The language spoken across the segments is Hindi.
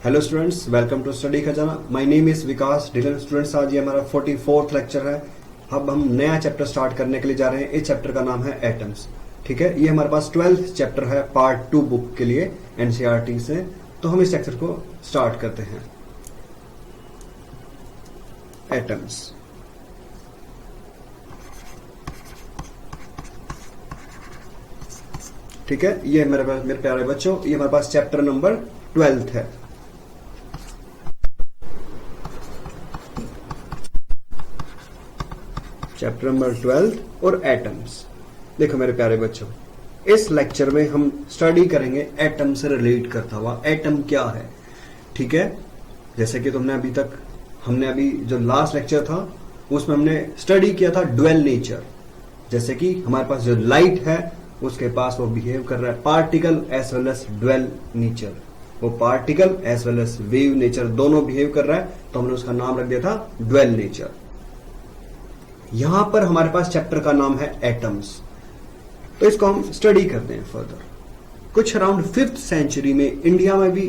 Hello students, welcome to study Khazana. My name is Vikas Dhillon. Students, आज ये हमारा 44th लेक्चर है। अब हम नया चैप्टर स्टार्ट करने के लिए जा रहे हैं। इस चैप्टर का नाम है एटम्स। ठीक है, ये हमारे पास 12th चैप्टर है पार्ट 2 बुक के लिए एनसीईआरटी से। तो हम इस लेक्चर को स्टार्ट करते हैं। एटम्स। ठीक है, ये मेरे प्यारे बच्चों, ये हमारे पास चैप्टर नंबर 12 है। चैप्टर नंबर 12 और एटम्स। देखो मेरे प्यारे बच्चों, इस लेक्चर में हम स्टडी करेंगे एटम से रिलेट करता हुआ। एटम क्या है? ठीक है, जैसे कि हमने अभी जो लास्ट लेक्चर था उसमें हमने स्टडी किया था ड्वेल नेचर। जैसे कि हमारे पास जो लाइट है उसके पास वो बिहेव कर रहा है particle as well as dual nature. वो particle as well as wave nature दोनों बिहेव कर रहा है, तो हमने उसका नाम रख दिया था ड्वेल नेचर। यहां पर हमारे पास चैप्टर का नाम है एटम्स, तो इसको हम स्टडी करते हैं फर्दर। कुछ अराउंड 5th सेंचुरी में इंडिया में भी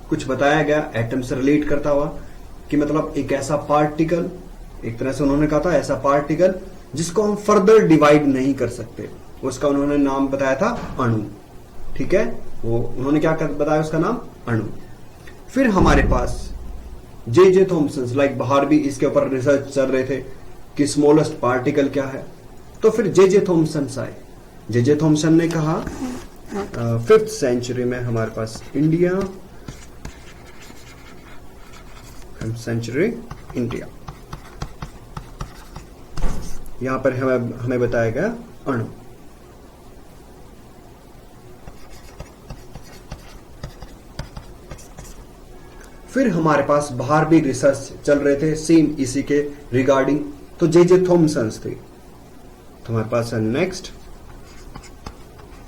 कुछ बताया गया एटम से रिलेट करता हुआ कि मतलब एक ऐसा पार्टिकल, एक तरह से उन्होंने कहा था ऐसा पार्टिकल जिसको हम फर्दर डिवाइड नहीं कर सकते, उसका उन्होंने नाम बताया था अणु। ठीक है, वो उन्होंने क्या बताया, उसका नाम अणु। फिर हमारे पास जे थॉमसन, लाइक बाहर भी इसके ऊपर रिसर्च चल रहे थे कि स्मॉलेस्ट पार्टिकल क्या है। तो फिर जे थॉमसन आए। जे थॉमसन ने कहा 5th सेंचुरी में हमारे पास इंडिया, 5th सेंचुरी इंडिया, यहां पर हमें बताया गया अणु। फिर हमारे पास बाहर भी रिसर्च चल रहे थे सेम इसी के रिगार्डिंग, तो जे थॉमसन थे। तो हमारे पास है नेक्स्ट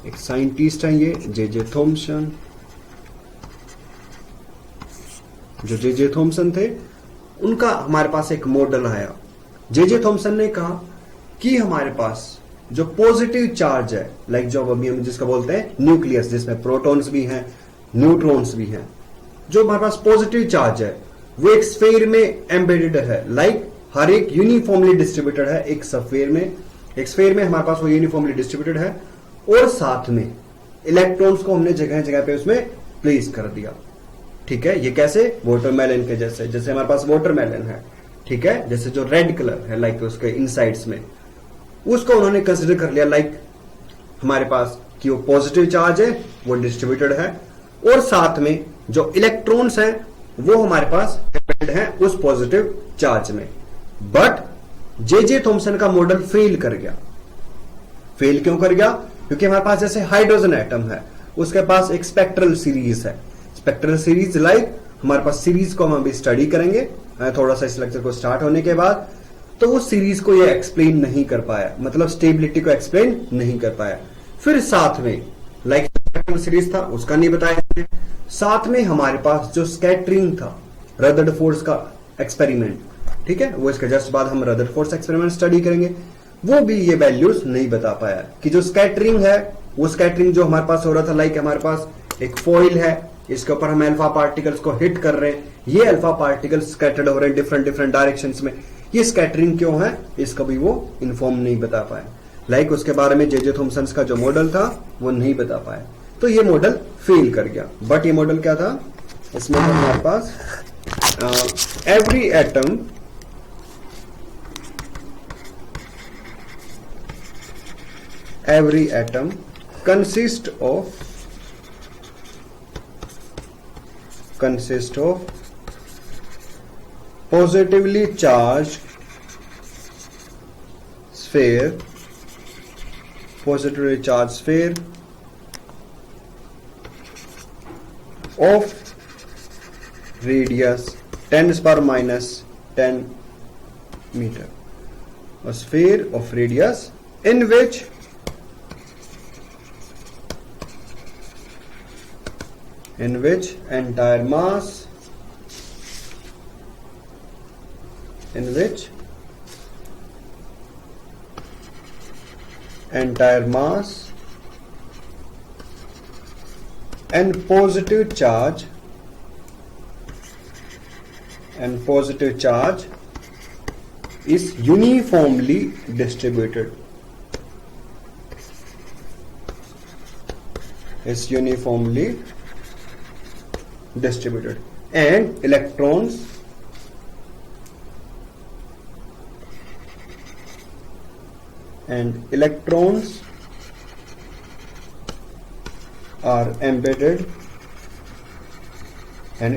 एक साइंटिस्ट है, ये जे थॉमसन। जो जे थॉमसन थे उनका हमारे पास एक मॉडल आया। जे थॉमसन ने कहा कि हमारे पास जो पॉजिटिव चार्ज है, लाइक जो अभी हम जिसका बोलते हैं न्यूक्लियस, जिसमें प्रोटॉन्स भी हैं न्यूट्रॉन्स भी हैं, जो हमारे पास पॉजिटिव चार्ज है वो एक स्फीयर में एम्बेडेड है। लाइक हर एक यूनिफॉर्मली डिस्ट्रीब्यूटेड है। एक स्फीयर में हमारे पास वो यूनिफॉर्मली डिस्ट्रीब्यूटेड है, और साथ में इलेक्ट्रॉन्स को हमने जगह जगह पे उसमें प्लेस कर दिया। ठीक है, ये कैसे? वाटरमेलन के जैसे हमारे पास वाटरमेलन है। ठीक है, जैसे जो रेड कलर है लाइक उसके इनसाइड्स में, उसको उन्होंने कंसिडर कर लिया लाइक हमारे पास कि वो पॉजिटिव चार्ज है, वो डिस्ट्रीब्यूटेड है, और साथ में जो इलेक्ट्रॉन्स हैं वो हमारे पास एम्बेडेड हैं उस पॉजिटिव चार्ज में। बट जे थॉमसन का मॉडल फेल कर गया। फेल क्यों कर गया? क्योंकि हमारे पास जैसे हाइड्रोजन एटम है, उसके पास एक स्पेक्ट्रल सीरीज है। स्पेक्ट्रल सीरीज लाइक हमारे पास सीरीज को हम अभी स्टडी करेंगे थोड़ा सा इस लेक्चर को स्टार्ट होने के बाद। तो उस सीरीज को ये एक्सप्लेन नहीं कर पाया, मतलब स्टेबिलिटी को एक्सप्लेन नहीं कर पाया। फिर साथ में लाइक स्पेक्ट्रल सीरीज था उसका नहीं बताया। साथ में हमारे पास जो स्कैटरिंग था, रदरफोर्ड का एक्सपेरिमेंट, ठीक है, वो इसके जस्ट बाद हम रदरफोर्ड एक्सपेरिमेंट स्टडी करेंगे, वो भी ये वैल्यूज नहीं बता पाया कि जो स्कैटरिंग है वो स्कैटरिंग जो हमारे पास हो रहा था, लाइक हमारे पास एक फॉइल है, इसके ऊपर हम अल्फा पार्टिकल्स को हिट कर रहे हैं, ये अल्फा पार्टिकल्स स्कैटर्ड हो रहे हैं डिफरेंट डायरेक्शंस में, ये स्कैटरिंग क्यों है इसका भी वो इन्फॉर्म नहीं बता पाया। लाइक उसके बारे में जे थॉमसन का जो मॉडल था वो नहीं बता पाया, तो ये मॉडल फेल कर गया। बट ये मॉडल क्या था? इसमें हमारे पास every atom consist of positively charged sphere of radius 10⁻⁻10 meter, a sphere of radius in which entire mass and positive charge and positive charge is uniformly distributed. Is uniformly distributed, and electrons are embedded in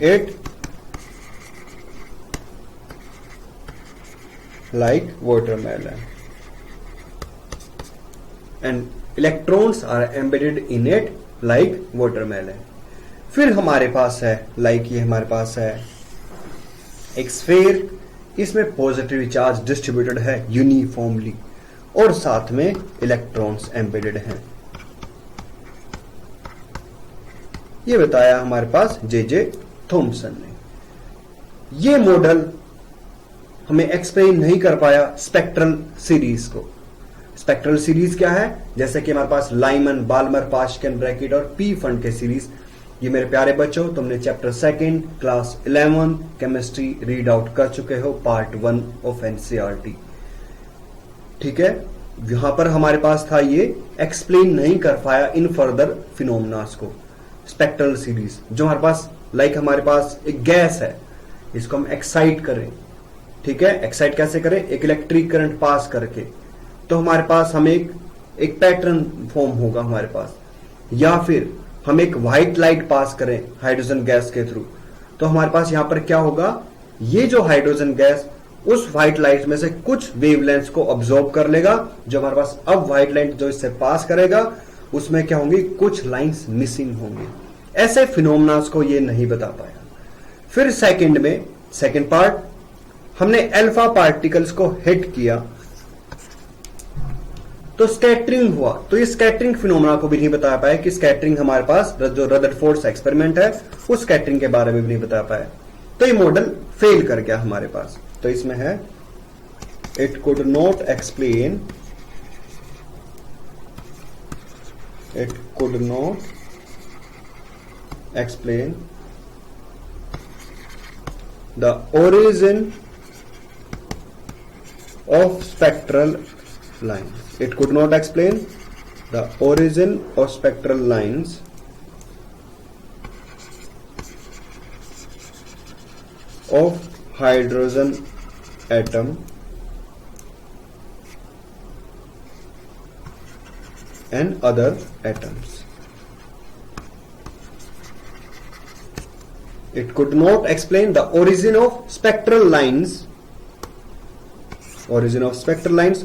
it like watermelon. And electrons are embedded in it like watermelon. फिर हमारे पास है ये हमारे पास है एक स्फीयर, इसमें पॉजिटिव चार्ज डिस्ट्रीब्यूटेड है यूनिफॉर्मली और साथ में इलेक्ट्रॉन्स एम्बेडेड हैं। ये बताया हमारे पास जे थॉमसन ने। ये मॉडल हमें एक्सप्लेन नहीं कर पाया स्पेक्ट्रल सीरीज को। स्पेक्ट्रल सीरीज क्या है? जैसे कि हमारे पास लाइमन, बाल्मर, पास्कन, ब्रैकेट और पी फंड के सीरीज। ये मेरे प्यारे बच्चों, तुमने chapter 2 class 11 chemistry read out कर चुके हो, पार्ट 1 ऑफ एनसीईआरटी। ठीक है, यहां पर हमारे पास था ये एक्सप्लेन नहीं कर पाया इन फर्दर फिनोमेनास को। स्पेक्ट्रल सीरीज जो हमारे पास हमारे पास एक गैस है, इसको हम एक्साइट करें। ठीक है, एक्साइट कैसे करें? एक इलेक्ट्रिक करंट पास करके, तो हमारे पास हम एक पैटर्न फॉर्म होगा हमारे पास। या फिर हम एक व्हाइट लाइट पास करें हाइड्रोजन गैस के थ्रू, तो हमारे पास यहां पर क्या होगा? ये जो हाइड्रोजन गैस उस व्हाइट लाइट में से कुछ वेवलेंथ को ऑब्जॉर्ब कर लेगा, जो हमारे पास अब व्हाइट लाइट जो इससे पास करेगा उसमें क्या होंगी? कुछ लाइंस मिसिंग होंगी। ऐसे फिनोमेनास को ये नहीं बता पाया। फिर सेकंड पार्ट हमने अल्फा पार्टिकल्स को हिट किया तो स्कैटरिंग हुआ। तो ये स्कैटरिंग फिनोमेना को भी नहीं बता पाया कि स्कैटरिंग हमारे पास जो रदरफोर्ड एक्सपेरिमेंट है उस स्कैटरिंग के बारे में भी नहीं बता पाया। तो ये मॉडल फेल कर गया हमारे पास। तो इसमें है it could not explain the origin of spectral lines. It could not explain the origin of spectral lines of hydrogen atom and other atoms. It could not explain the origin of spectral lines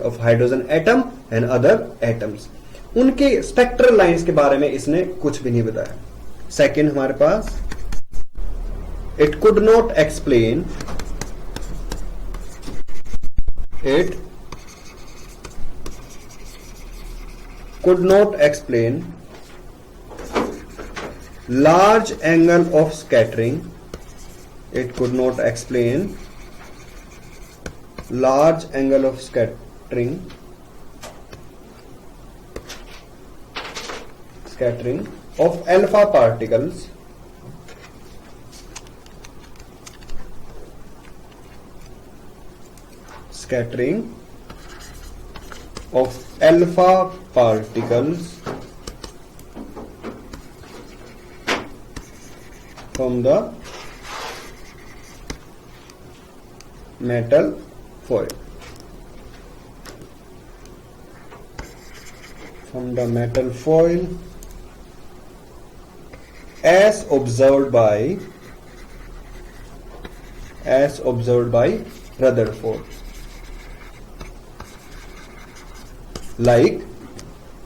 of hydrogen atom and other atoms. उनके स्पेक्ट्रल लाइंस के बारे में इसने कुछ भी नहीं बताया। सेकंड हमारे पास it could not explain large angle of scattering. It could not explain large angle of scattering of alpha particles from the metal foil. As observed by Rutherford.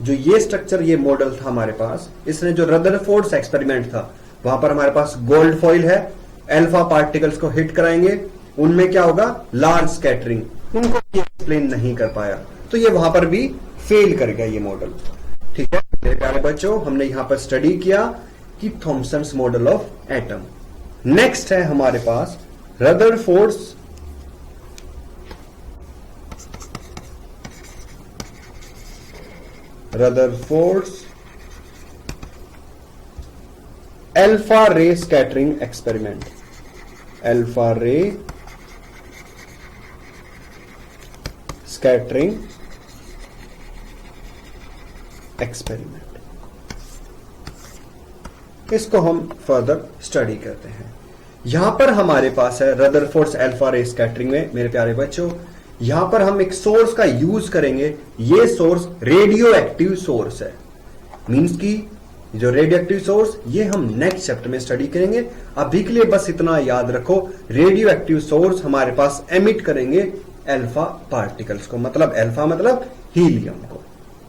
जो ये स्ट्रक्चर, ये मॉडल था हमारे पास, इसने जो रदरफोर्ड एक्सपेरिमेंट था वहां पर हमारे पास गोल्ड फॉइल है, अल्फा पार्टिकल्स को हिट कराएंगे, उनमें क्या होगा? Large scattering. उनको एक्सप्लेन नहीं कर पाया, तो ये वहां पर भी फेल कर गया ये मॉडल। ठीक है मेरे प्यारे बच्चों, हमने यहां पर स्टडी किया कि Thomson's model of atom. Next है हमारे पास Rutherford's alpha ray scattering experiment, alpha ray scattering experiment, इसको हम फर्दर स्टडी करते हैं। यहां पर हमारे पास है रदरफोर्ड्स अल्फा रे स्कैटरिंग में मेरे प्यारे बच्चों, यहां पर हम एक सोर्स का यूज करेंगे। ये सोर्स रेडियो एक्टिव सोर्स है, मींस की जो रेडियो एक्टिव सोर्स ये हम नेक्स्ट चैप्टर में स्टडी करेंगे। अभी के लिए बस इतना याद रखो, रेडियो एक्टिव सोर्स हमारे पास एमिट करेंगे अल्फा पार्टिकल्स को, मतलब अल्फा मतलब हीलियम को।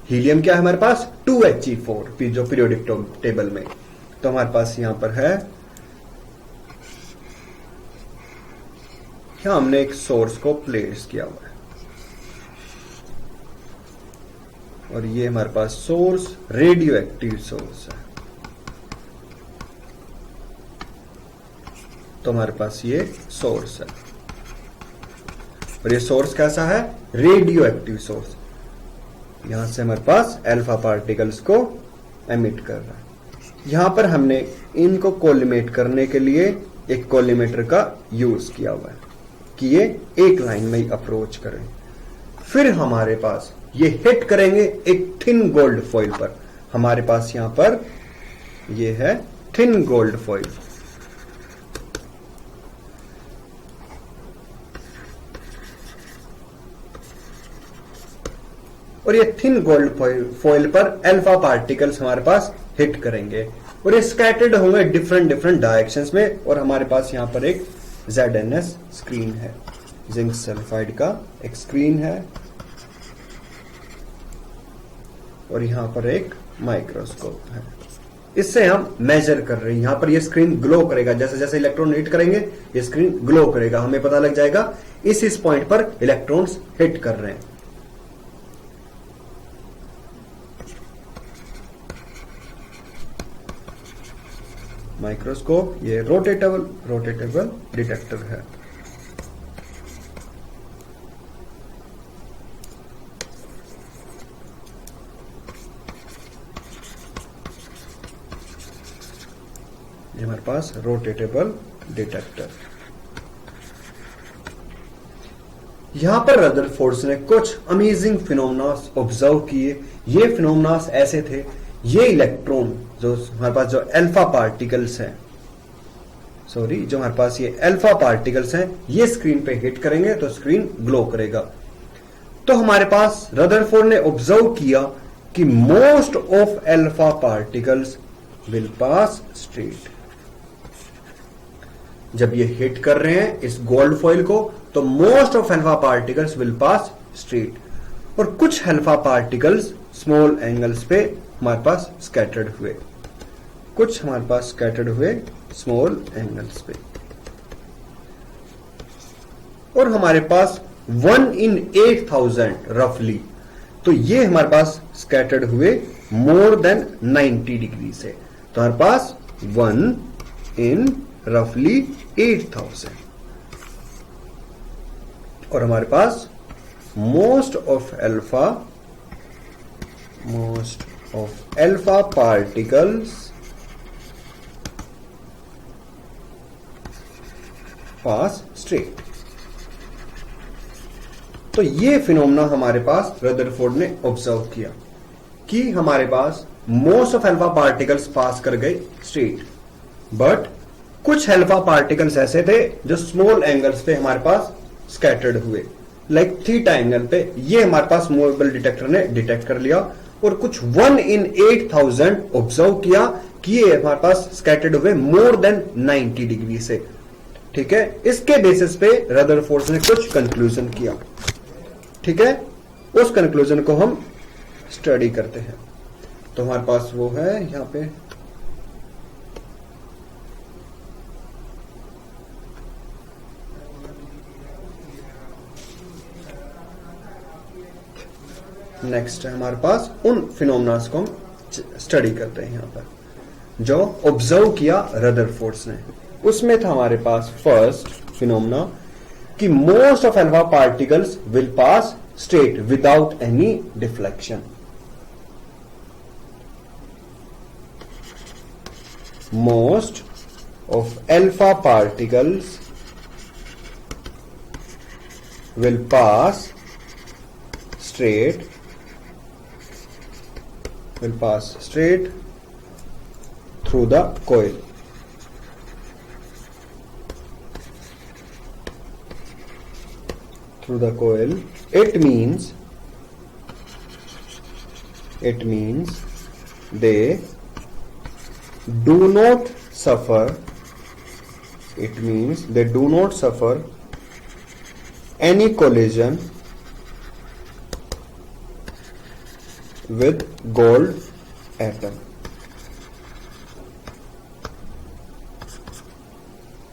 हीलियम क्या है हमारे पास 2He4 जो पीरियोडिक टेबल में, तो हमारे पास यहां पर है, यहां हमने एक सोर्स को प्लेस किया हुआ है और ये हमारे पास सोर्स रेडियो एक्टिव सोर्स है। तो हमारे पास ये सोर्स है और ये सोर्स कैसा है, रेडियो एक्टिव सोर्स। यहां से हमारे पास अल्फा पार्टिकल्स को एमिट कर रहा है। यहां पर हमने इनको कोलिमेट करने के लिए एक कोलिमेटर का यूज किया हुआ है कि ये एक लाइन में ही अप्रोच करें। फिर हमारे पास ये हिट करेंगे एक थिन गोल्ड फॉइल पर। हमारे पास यहां पर ये है थिन गोल्ड फॉइल, और ये थिन गोल्ड फॉइल पर अल्फा पार्टिकल्स हमारे पास हिट करेंगे और ये स्कैटर्ड होंगे डिफरेंट डिफरेंट डायरेक्शंस में। और हमारे पास यहां पर एक ZNS स्क्रीन है, जिंक सल्फाइड का एक स्क्रीन है और यहां पर एक माइक्रोस्कोप है। इससे हम मेजर कर रहे हैं। यहां पर ये स्क्रीन ग्लो करेगा, जैसे जैसे इलेक्ट्रॉन हिट करेंगे ये स्क्रीन ग्लो करेगा, हमें पता लग जाएगा इस पॉइंट पर इलेक्ट्रॉन्स हिट कर रहे हैं। माइक्रोस्कोप ये रोटेटेबल डिटेक्टर है। ये हमारे पास रोटेटेबल डिटेक्टर। यहां पर रदरफोर्ड्स ने कुछ अमेजिंग फिनोमेनास ऑब्जर्व किए। ये फिनोमेनास ऐसे थे, ये इलेक्ट्रॉन जो हमारे पास जो अल्फा पार्टिकल्स हैं, जो हमारे पास ये अल्फा पार्टिकल्स हैं, ये स्क्रीन पे हिट करेंगे तो स्क्रीन ग्लो करेगा। तो हमारे पास रदरफोर्ड ने ऑब्जर्व किया कि most of alpha particles will pass straight. जब ये हिट कर रहे हैं इस गोल्ड फॉइल को तो most of alpha particles will pass straight, और कुछ अल्फा पार्टिकल्स स्मॉल एंगल्स पे हमारे पास स्कैटर्ड हुए, कुछ हमारे पास स्कैटर्ड हुए स्मॉल एंगल्स पे, और हमारे पास 1 in 8,000 रफली, तो ये हमारे पास स्कैटर्ड हुए मोर देन 90 डिग्री से। तो हमारे पास 1 in रफली 8,000, और हमारे पास most of alpha particles pass straight. तो ये फिनोमेना हमारे पास रदरफोर्ड ने ऑब्जर्व किया कि हमारे पास मोस्ट ऑफ अल्फा पार्टिकल्स पास कर गए स्ट्रेट, बट कुछ अल्फा पार्टिकल्स ऐसे थे जो स्मॉल एंगल्स पे हमारे पास स्कैटर्ड हुए, लाइक थीटा एंगल पे। ये हमारे पास मोबाइल डिटेक्टर ने डिटेक्ट कर लिया, और कुछ 1 in 8,000 ऑब्जर्व किया कि ये हमारे पास स्कैटर्ड हुए मोर देन 90 डिग्री से। ठीक है, इसके बेसिस पे रदरफोर्ड ने कुछ कंक्लूजन किया। ठीक है, उस कंक्लूजन को हम स्टडी करते हैं। तो हमारे पास वो है यहां पे, नेक्स्ट है हमारे पास उन फिनोमेनास को हम स्टडी करते हैं यहां पर जो ऑब्जर्व किया रदरफोर्ड ने। उसमें था हमारे पास फर्स्ट फिनोमेना कि most of alpha particles will pass straight without any deflection. most of alpha particles will pass straight through the coil. It means they do not suffer any collision with gold atom.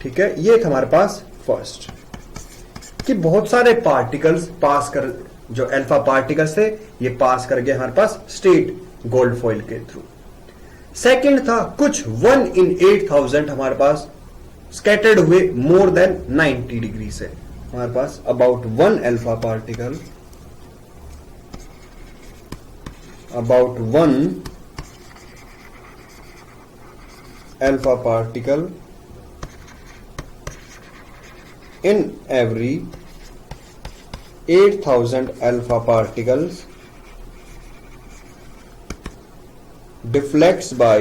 ठीक है, ये था हमारे पास फर्स्ट कि बहुत सारे पार्टिकल्स पास कर, जो अल्फा पार्टिकल्स थे ये पास कर गए हमारे पास स्ट्रेट गोल्ड फॉइल के थ्रू। सेकंड था कुछ 1 in 8000 हमारे पास स्कैटर्ड हुए मोर देन 90 डिग्री से। हमारे पास about 1 alpha particle, in every 8000 alpha particles deflects by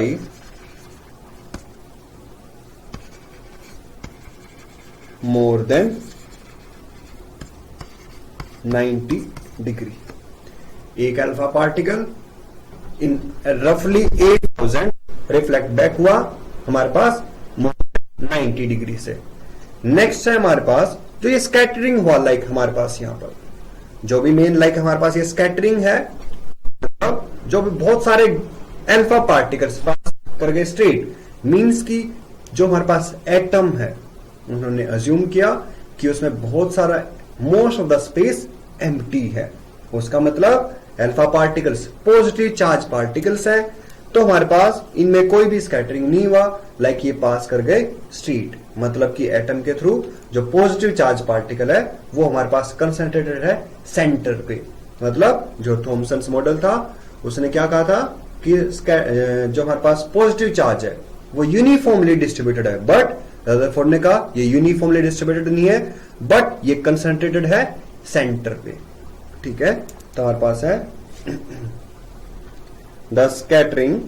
more than 90 degree. एक अल्फा पार्टिकल इन रफली 8000 रिफ्लेक्ट बैक हुआ हमारे पास 90 डिग्री से। नेक्स्ट है हमारे पास जो ये स्कैटरिंग हुआ, लाइक हमारे पास यहां पर जो भी मेन लाइक हमारे पास ये स्कैटरिंग है, जो भी बहुत सारे अल्फा पार्टिकल्स पास कर गए स्ट्रेट, मींस की जो हमारे पास एटम है उन्होंने अज्यूम किया कि उसमें बहुत सारा most of the space empty है। उसका मतलब alpha particles positive charge particles है, तो हमारे पास इनमें कोई भी स्कैटरिंग नहीं हुआ, लाइक ये पास कर गए स्ट्रेट। मतलब कि एटम के थ्रू जो पॉजिटिव चार्ज पार्टिकल है वो हमारे पास कंसंट्रेटेड है सेंटर पे। मतलब जो थॉमसन मॉडल था उसने क्या कहा था कि जो हमारे पास पॉजिटिव चार्ज है वो यूनिफॉर्मली डिस्ट्रीब्यूटेड है, बट रदरफोर्ड ने कहा ये यूनिफॉर्मली डिस्ट्रीब्यूटेड नहीं है, बट ये कंसंट्रेटेड है सेंटर पे। ठीक है, तो हमारे पास है the scattering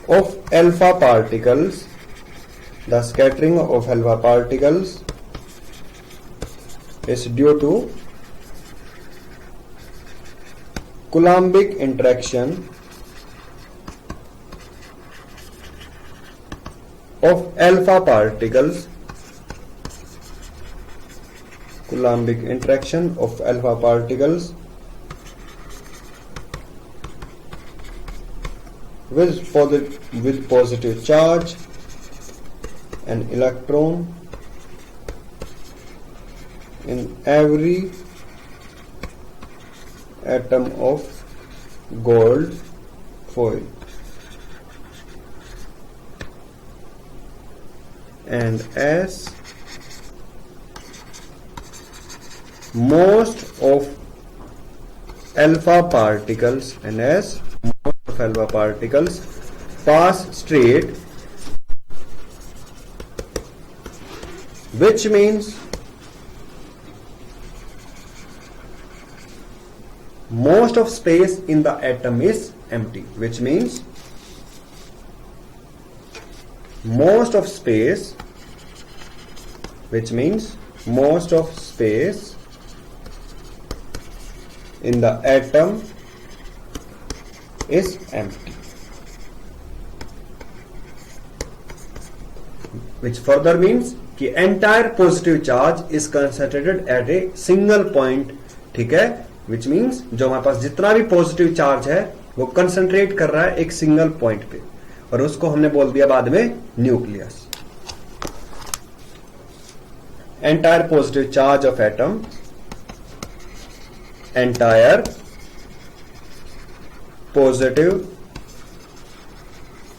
of alpha particles is due to Coulombic interaction of alpha particles with positive charge and electron in every atom of gold foil, and as most of alpha particles pass straight, which means most of space in the atom is empty, which means most of space in the atom is empty, which further means कि entire positive charge is concentrated at a single point। ठीक है, which means जो हमारे पास जितना भी पॉजिटिव चार्ज है वो कंसंट्रेट कर रहा है एक सिंगल पॉइंट पे, और उसको हमने बोल दिया बाद में nucleus. entire positive charge of atom, entire positive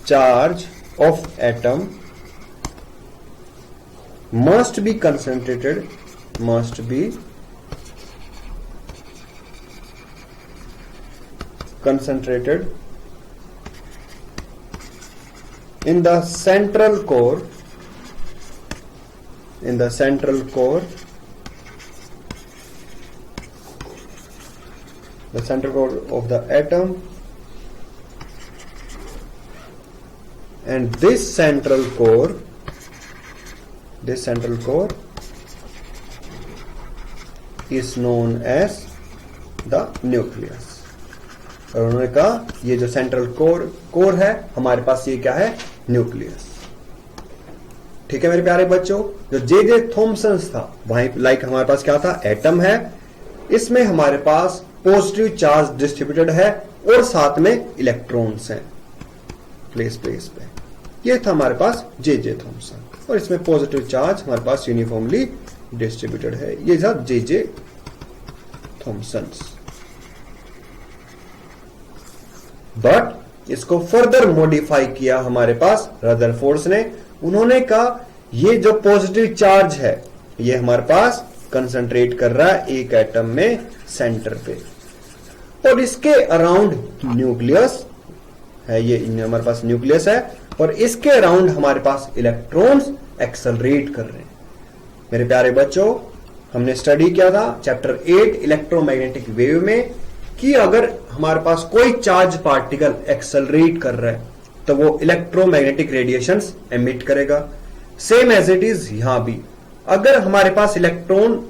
charge of atom must be concentrated concentrated in the central core, the central core of the atom, and this central core is known as the nucleus. और उन्होंने कहा ये जो सेंट्रल कोर है हमारे पास, ये क्या है? न्यूक्लियस। ठीक है मेरे प्यारे बच्चों, जो जे थॉमसन था वहीं लाइक हमारे पास क्या था? एटम है, इसमें हमारे पास पॉजिटिव चार्ज डिस्ट्रीब्यूटेड है और साथ में इलेक्ट्रॉन्स हैं प्लेस पे। ये था हमारे पास जे थॉमसन, और इसमें पॉजिटिव चार्ज हमारे पास यूनिफॉर्मली डिस्ट्रीब्यूटेड है। ये था जे थॉमसन। बट इसको फर्दर मॉडिफाई किया हमारे पास रदरफोर्ड ने। उन्होंने कहा ये जो पॉजिटिव चार्ज है ये हमारे पास कंसंट्रेट कर रहा है एक एटम में सेंटर पे, और इसके अराउंड न्यूक्लियस है, ये हमारे पास न्यूक्लियस है, और इसके अराउंड हमारे पास इलेक्ट्रॉन्स एक्सेलरेट कर रहे हैं। मेरे प्यारे बच्चों, हमने स्टडी किया था चैप्टर 8 इलेक्ट्रोमैग्नेटिक वेव में कि अगर हमारे पास कोई चार्ज पार्टिकल एक्सेलरेट कर रहा है तो वो इलेक्ट्रोमैग्नेटिक रेडिएशंस एमिट करेगा। सेम एज इट इज यहां भी, अगर हमारे पास इलेक्ट्रॉन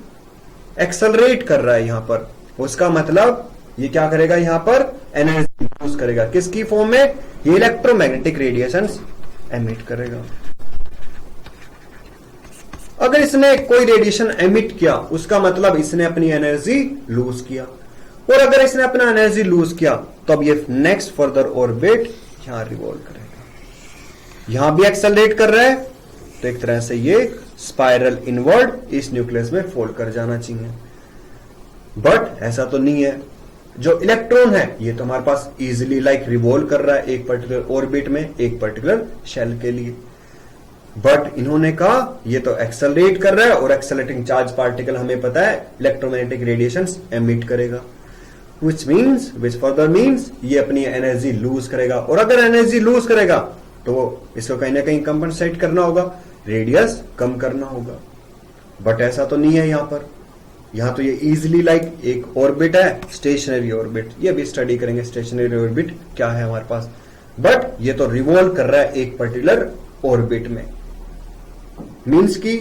एक्सेलरेट कर रहा है यहां पर, उसका मतलब ये क्या करेगा? यहां पर एनर्जी यूज करेगा। किसकी फॉर्म में? ये इलेक्ट्रोमैग्नेटिक रेडिएशंस एमिट करेगा। अगर इसने कोई रेडिएशन एमिट किया उसका मतलब इसने अपनी एनर्जी लूज किया, और अगर इसने अपना एनर्जी लूज किया तो अब ये नेक्स्ट फर्दर ऑर्बिट यहां रिवॉल्व करेगा। यहां भी एक्सेलरेट कर रहा है तो एक तरह से ये स्पाइरल इनवर्ड इस न्यूक्लियस में फोल्ड कर जाना चाहिए, बट ऐसा तो नहीं है। जो इलेक्ट्रॉन है ये तो हमारे पास इजीली लाइक रिवॉल्व कर रहा है एक पर्टिकुलर ऑर्बिट में, एक पर्टिकुलर शेल के लिए, बट इन्होंने कहा ये तो एक्सेलरेट कर रहा है, और एक्सेलरेटिंग चार्ज पार्टिकल हमें पता है इलेक्ट्रोमैग्नेटिक रेडिएशंस एमिट करेगा, which further means ये अपनी एनर्जी लूज करेगा, और अगर एनर्जी लूज करेगा तो इसको कहीं ना कहीं कंपनसेट करना होगा, रेडियस कम करना होगा, बट ऐसा तो नहीं है यहां तो ये इजीली लाइक एक ऑर्बिट है, स्टेशनरी ऑर्बिट, ये भी स्टडी करेंगे स्टेशनरी ऑर्बिट क्या है हमारे पास, बट ये तो रिवॉल्व कर रहा है एक पर्टिकुलर ऑर्बिट में। मींस कि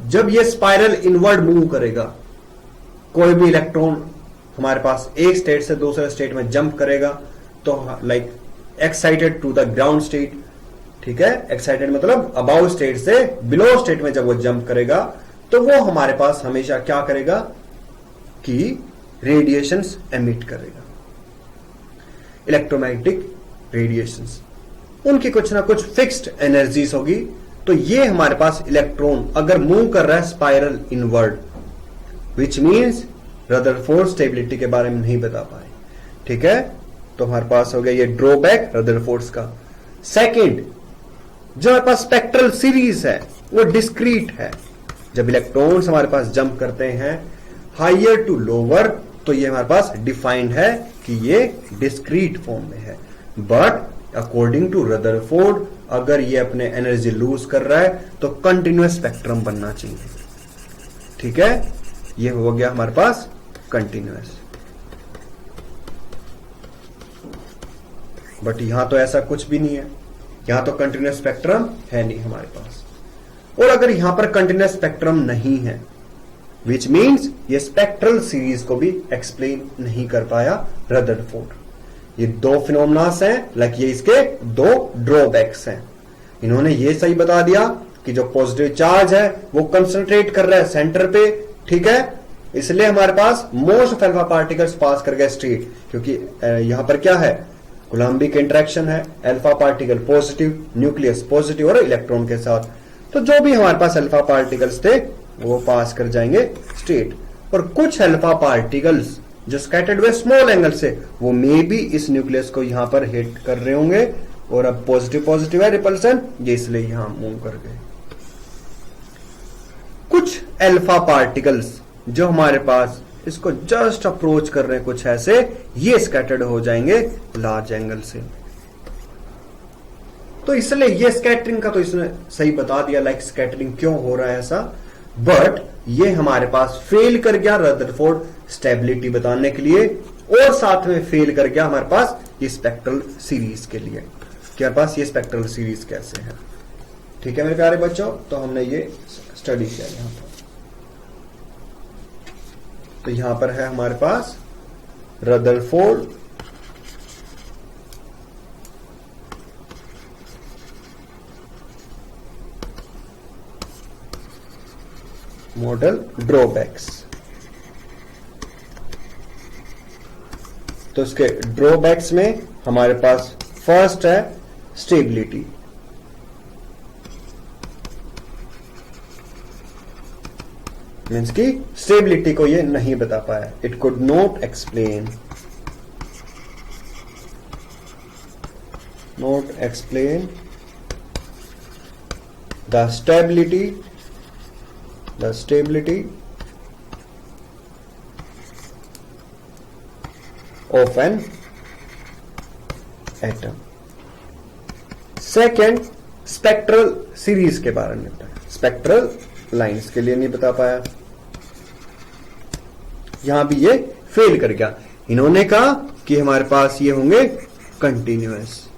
जब ये स्पाइरल इनवर्ड मूव करेगा, कोई भी इलेक्ट्रॉन हमारे पास एक स्टेट से दूसरे स्टेट में जंप करेगा तो like excited to the ground state, ठीक है, एक्साइटेड मतलब अबाउ स्टेट से बिलो स्टेट में जब वो जंप करेगा तो वो हमारे पास हमेशा क्या करेगा कि रेडिएशंस एमिट करेगा, इलेक्ट्रोमैग्नेटिक रेडिएशंस, उनकी कुछ ना कुछ फिक्स्ड एनर्जीज होगी। तो ये हमारे पास इलेक्ट्रॉन अगर मूव कर रहा है spiral inward, which means Rutherford stability के बारे में नहीं बता पाए, ठीक है, तो हमारे पास हो गया ये ड्रॉबैक रदरफोर्ड का। सेकंड, जो हमारे पास स्पेक्ट्रल सीरीज है वो डिस्क्रीट है। जब इलेक्ट्रॉन्स हमारे पास जंप करते हैं हायर टू लोअर तो ये हमारे पास डिफाइंड है कि ये डिस्क्रीट फॉर्म में है, बट अकॉर्डिंग टू रदरफोर्ड अगर ये अपने एनर्जी लूज कर रहा है तो कंटिन्यूअस स्पेक्ट्रम बनना चाहिए, ठीक है, ये हो गया हमारे पास कंटिन्यूअस। बट यहां तो ऐसा कुछ भी नहीं है, यहां तो कंटिन्यूअस स्पेक्ट्रम है नहीं हमारे पास, और अगर यहां पर कंटिन्यूअस स्पेक्ट्रम नहीं है विच मीन्स ये स्पेक्ट्रल सीरीज को भी एक्सप्लेन नहीं कर पाया रदरफोर्ड। ये दो फिनोमेनास हैं, लाइक ये इसके दो ड्रॉबैक्स हैं। इन्होंने ये सही बता दिया कि जो पॉजिटिव चार्ज है वो कंसंट्रेट कर रहा है सेंटर पे, ठीक है, इसलिए हमारे पास मोस्ट ऑफ अल्फा पार्टिकल्स पास कर गए स्ट्रेट, क्योंकि यहां पर क्या है, कोलम्बिक इंटरेक्शन है, alpha particle positive, nucleus positive और इलेक्ट्रॉन के साथ, तो जो भी हमारे पास अल्फा पार्टिकल्स थे वो पास कर जाएंगे स्ट्रेट। और कुछ अल्फा पार्टिकल्स जो स्कैटर्ड हुए स्मॉल एंगल से वो मे भी इस न्यूक्लियस को यहां पर हिट कर रहे होंगे, और अब पॉजिटिव पॉजिटिव है रिपल्सन, ये इसलिए यहां मूव कर गए। कुछ अल्फा पार्टिकल्स जो हमारे पास इसको जस्ट अप्रोच कर रहे हैं कुछ ऐसे, ये स्कैटर्ड हो जाएंगे लार्ज एंगल से। तो इसलिए ये स्कैटरिंग का तो इसने सही बता दिया, लाइक स्कैटरिंग क्यों हो रहा है ऐसा, बट ये हमारे पास फेल कर गया रदरफोर्ड स्टेबिलिटी बताने के लिए, और साथ में फेल कर गया हमारे पास ये स्पेक्ट्रल सीरीज के लिए कि हमारे पास ये स्पेक्ट्रल सीरीज कैसे है। ठीक है मेरे प्यारे बच्चों, तो हमने ये स्टडी किया यहां पर। तो यहां पर है हमारे पास रदरफोर्ड मॉडल ड्रॉबैक्स। तो इसके ड्रॉबैक्स में हमारे पास फर्स्ट है स्टेबिलिटी। मीन्स की स्टेबिलिटी को ये नहीं बता पाया, it could not explain the stability of an atom। Second spectral series के बारे में बताया, स्पेक्ट्रल लाइंस के लिए नहीं बता पाया, यहां भी ये फेल कर गया। इन्होंने कहा कि हमारे पास ये होंगे कंटिन्यूअस,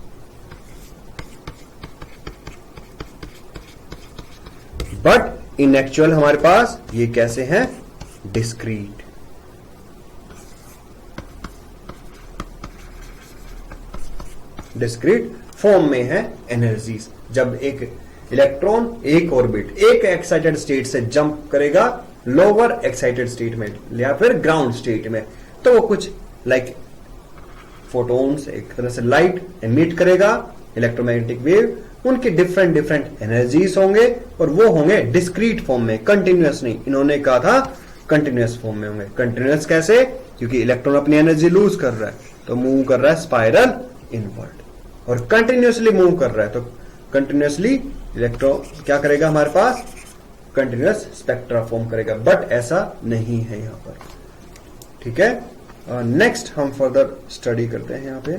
बट इन एक्चुअल हमारे पास ये कैसे हैं, डिस्क्रीट। डिस्क्रीट फॉर्म में है एनर्जीज। जब एक इलेक्ट्रॉन एक ऑर्बिट एक एक्साइटेड स्टेट से जंप करेगा लोअर एक्साइटेड स्टेट में या फिर ग्राउंड स्टेट में, तो वो कुछ लाइक फोटोन्स, एक तरह से लाइट एमिट करेगा, इलेक्ट्रोमैग्नेटिक वेव, उनके डिफरेंट एनर्जीज होंगे और वो होंगे डिस्क्रीट फॉर्म में, कंटिन्यूअस नहीं। इन्होंने कहा था कंटिन्यूअस फॉर्म में होंगे। कंटिन्यूअस कैसे, क्योंकि इलेक्ट्रॉन अपनी एनर्जी लूज कर रहा है तो मूव कर रहा है स्पाइरल इनवर्ड, और कंटिन्यूअसली मूव कर रहा है तो कंटिन्यूअसली इलेक्ट्रॉन क्या करेगा, हमारे पास कंटिन्यूअस स्पेक्ट्रा फॉर्म करेगा, बट ऐसा नहीं है यहां पर। ठीक है, नेक्स्ट हम फर्दर स्टडी करते हैं यहां पे।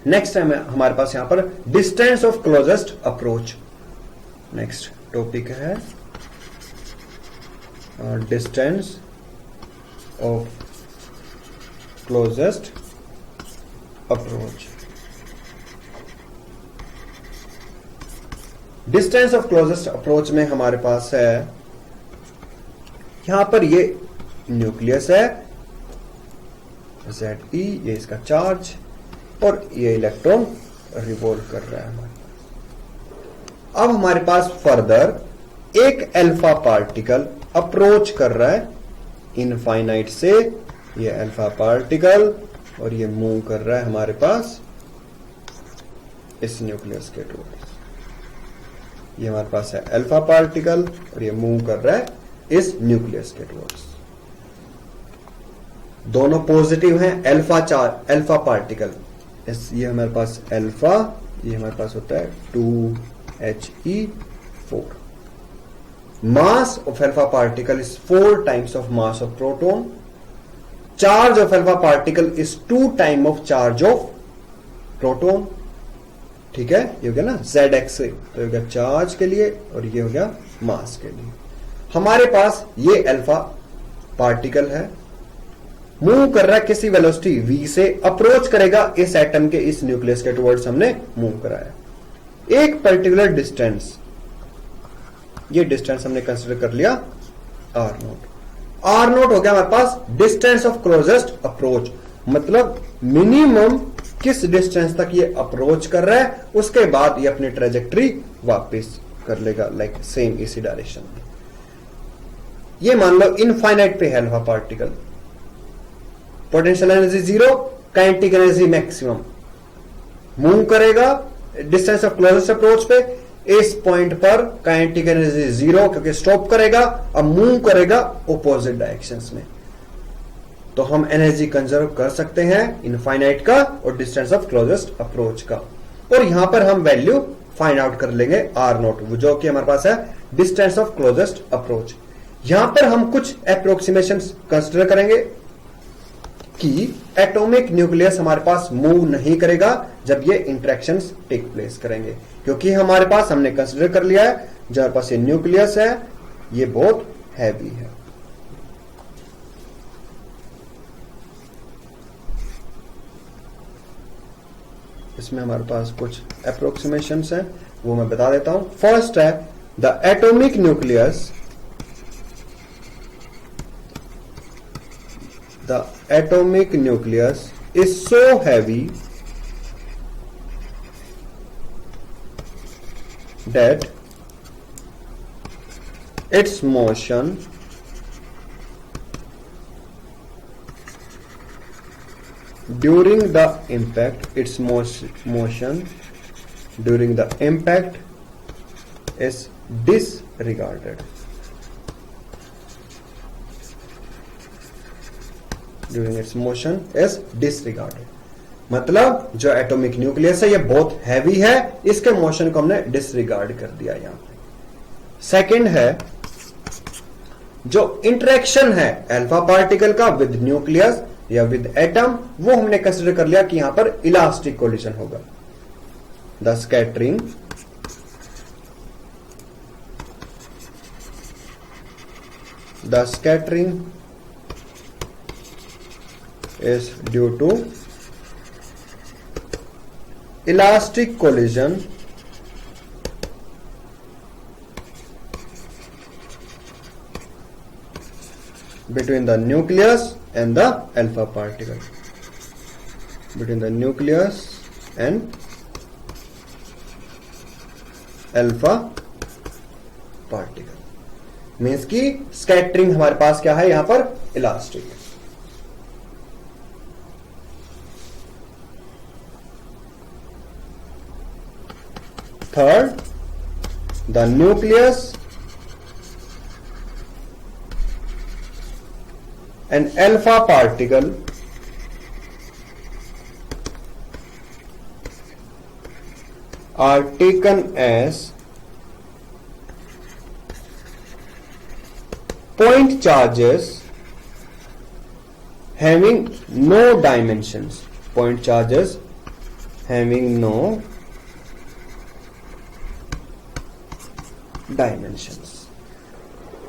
नेक्स्ट है हमारे पास यहां पर distance of closest approach. Next topic है distance of closest approach. Distance of closest approach में हमारे पास है यहां पर ये न्यूक्लियस है Ze, ये इसका चार्ज, और ये इलेक्ट्रॉन रिवॉल्व कर रहा है हमारे पास। अब हमारे पास फर्दर एक अल्फा पार्टिकल अप्रोच कर रहा है इनफाइनाइट से, ये अल्फा पार्टिकल, और ये मूव कर रहा है हमारे पास इस न्यूक्लियस के टुवर्ड्स। ये हमारे पास है अल्फा पार्टिकल और ये मूव कर रहा है इस न्यूक्लियस के टुवर्ड्स। दोनों पॉजिटिव हैं, अल्फा पार्टिकल, ये हमारे पास अल्फा, ये हमारे पास होता है 2He4। Mass of alpha particle is 4 times of mass of proton. Charge of alpha particle is 2 time of charge of proton. ठीक है, ये हो गया ना ZX, तो हो गया चार्ज के लिए और ये हो गया मास के लिए। हमारे पास ये अल्फा पार्टिकल है, मूव कर रहा है किसी वेलोसिटी v से, अप्रोच करेगा इस एटम के इस न्यूक्लियस के टुवर्ड्स हमने मूव कराया एक पर्टिकुलर डिस्टेंस। ये डिस्टेंस हमने कंसीडर कर लिया r0 हो गया हमारे पास डिस्टेंस ऑफ क्लोजेस्ट अप्रोच, मतलब मिनिमम किस डिस्टेंस तक ये अप्रोच कर रहा है, उसके बाद ये अपनी ट्रेजेक्टरी वापस कर लेगा, लाइक सेम इसी डायरेक्शन में। ये मान लो इनफाइनाइट पे है alpha particle, potential energy 0, kinetic energy maximum, move करेगा डिस्टेंस ऑफ क्लोजेस्ट अप्रोच पे, इस पॉइंट पर काइनेटिक एनर्जी 0 क्योंकि स्टॉप करेगा, अब मूव करेगा ऑपोजिट डायरेक्शंस में। तो हम एनर्जी कंजर्व कर सकते हैं इनफाइनाइट का और डिस्टेंस ऑफ क्लोजेस्ट अप्रोच का, और यहां पर हम वैल्यू फाइंड आउट कर लेंगे आर नोट, जो कि हमारे पास है डिस्टेंस ऑफ क्लोजेस्ट अप्रोच। यहां पर हम कुछ अप्रोक्सीमेशन कंसिडर करेंगे कि एटॉमिक न्यूक्लियस हमारे पास मूव नहीं करेगा जब ये इंटरेक्शंस टेक प्लेस करेंगे, क्योंकि हमारे पास हमने कंसिडर कर लिया है जो हमारे पास ये न्यूक्लियस है ये बहुत हैवी है। इसमें हमारे पास कुछ अप्रोक्सीमेशंस हैं, वो मैं बता देता हूं। फर्स्ट है the atomic nucleus, the atomic nucleus is so heavy that its motion during the impact, its motion during the impact is disregarded. During its motion is disregarded, मतलब जो एटॉमिक न्यूक्लियस है ये बहुत हैवी है, इसके मोशन को हमने डिसरिगार्ड कर दिया यहां पे। सेकंड है जो इंटरेक्शन है अल्फा पार्टिकल का विद न्यूक्लियस या विद एटम, वो हमने कंसिडर कर लिया कि यहां पर इलास्टिक कोलिजन होगा। The scattering is due to elastic collision between the nucleus and the alpha particle, between the nucleus and alpha particle, means कि स्कैटरिंग हमारे पास क्या है यहां पर elastic. Third, the nucleus and alpha particle are taken as point charges having no dimensions, point charges having no dimensions.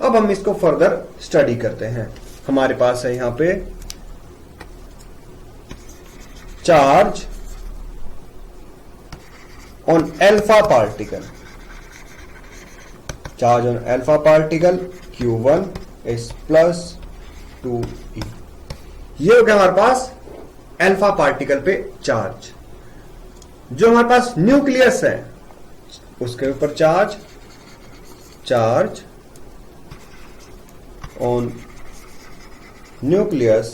अब हम इसको फर्दर स्टडी करते हैं। हमारे पास है यहां पे charge on alpha particle, charge on alpha particle Q1 is plus 2e, ये हो गया हमारे पास एल्फा पार्टिकल पे चार्ज। जो हमारे पास न्यूक्लियस है उसके ऊपर charge on nucleus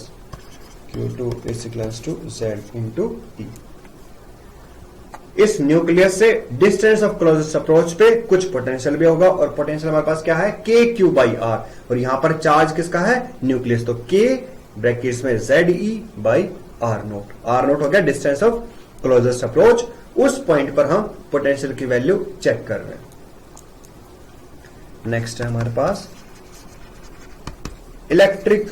Q2 is equals to Z into E। इस न्यूक्लियस से डिस्टेंस ऑफ क्लोजेस्ट अप्रोच पे कुछ पोटेंशियल भी होगा, और पोटेंशियल हमारे पास क्या है KQ बाई R, और यहां पर चार्ज किसका है न्यूक्लियस, तो K ब्रैकेट्स में ZE बाई R नोट हो गया डिस्टेंस ऑफ क्लोजेस्ट अप्रोच। उस पॉइंट पर हम पोटेंशियल की वैल्यू चेक कर रहे हैं। नेक्स्ट है हमारे पास electric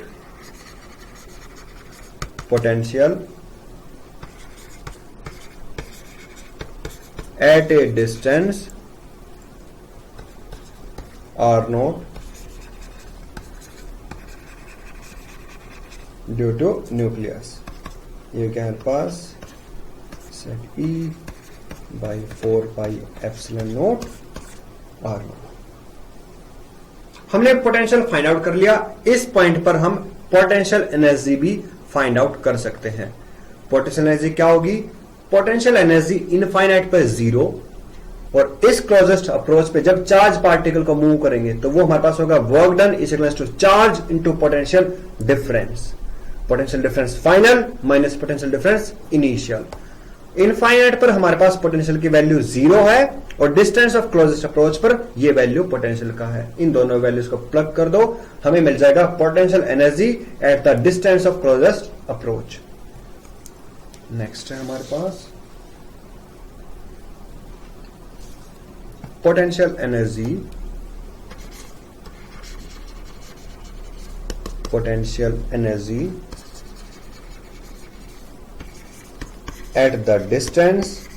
potential at a distance R naught due to nucleus. ये क्या है पास सेट E by 4 pi epsilon naught R naught. हमने पोटेंशियल फाइंड आउट कर लिया। इस पॉइंट पर हम पोटेंशियल एनर्जी भी फाइंड आउट कर सकते हैं। पोटेंशियल एनर्जी क्या होगी, पोटेंशियल एनर्जी इनफाइनाइट पर 0, और इस क्लोजेस्ट अप्रोच पे जब चार्ज पार्टिकल को मूव करेंगे तो वो हमारे पास होगा work done is equals to charge into potential difference, potential difference final minus potential difference initial. Infinite पर हमारे पास पोटेंशियल की वैल्यू 0 है, और डिस्टेंस ऑफ क्लोजेस्ट अप्रोच पर ये वैल्यू पोटेंशियल का है। इन दोनों वैल्यूज को प्लग कर दो, हमें मिल जाएगा potential energy at the distance of closest approach. Next है हमारे पास potential energy at the distance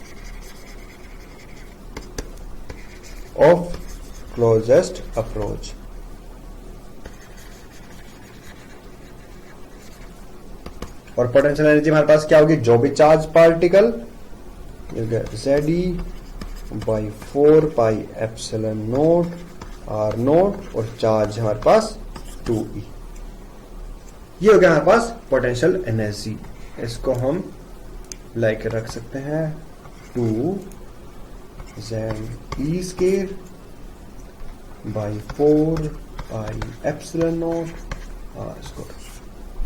of closest approach. और पोटेंशियल एनर्जी हमारे पास क्या होगी, जो भी charge particle ZE by 4 pi epsilon naught R note, और चार्ज हमारे पास 2E। ये हो गया हमारे पास पोटेंशियल एनर्जी। इसको हम लाइक रख सकते हैं 2ZE square by 4 pi epsilon naught R square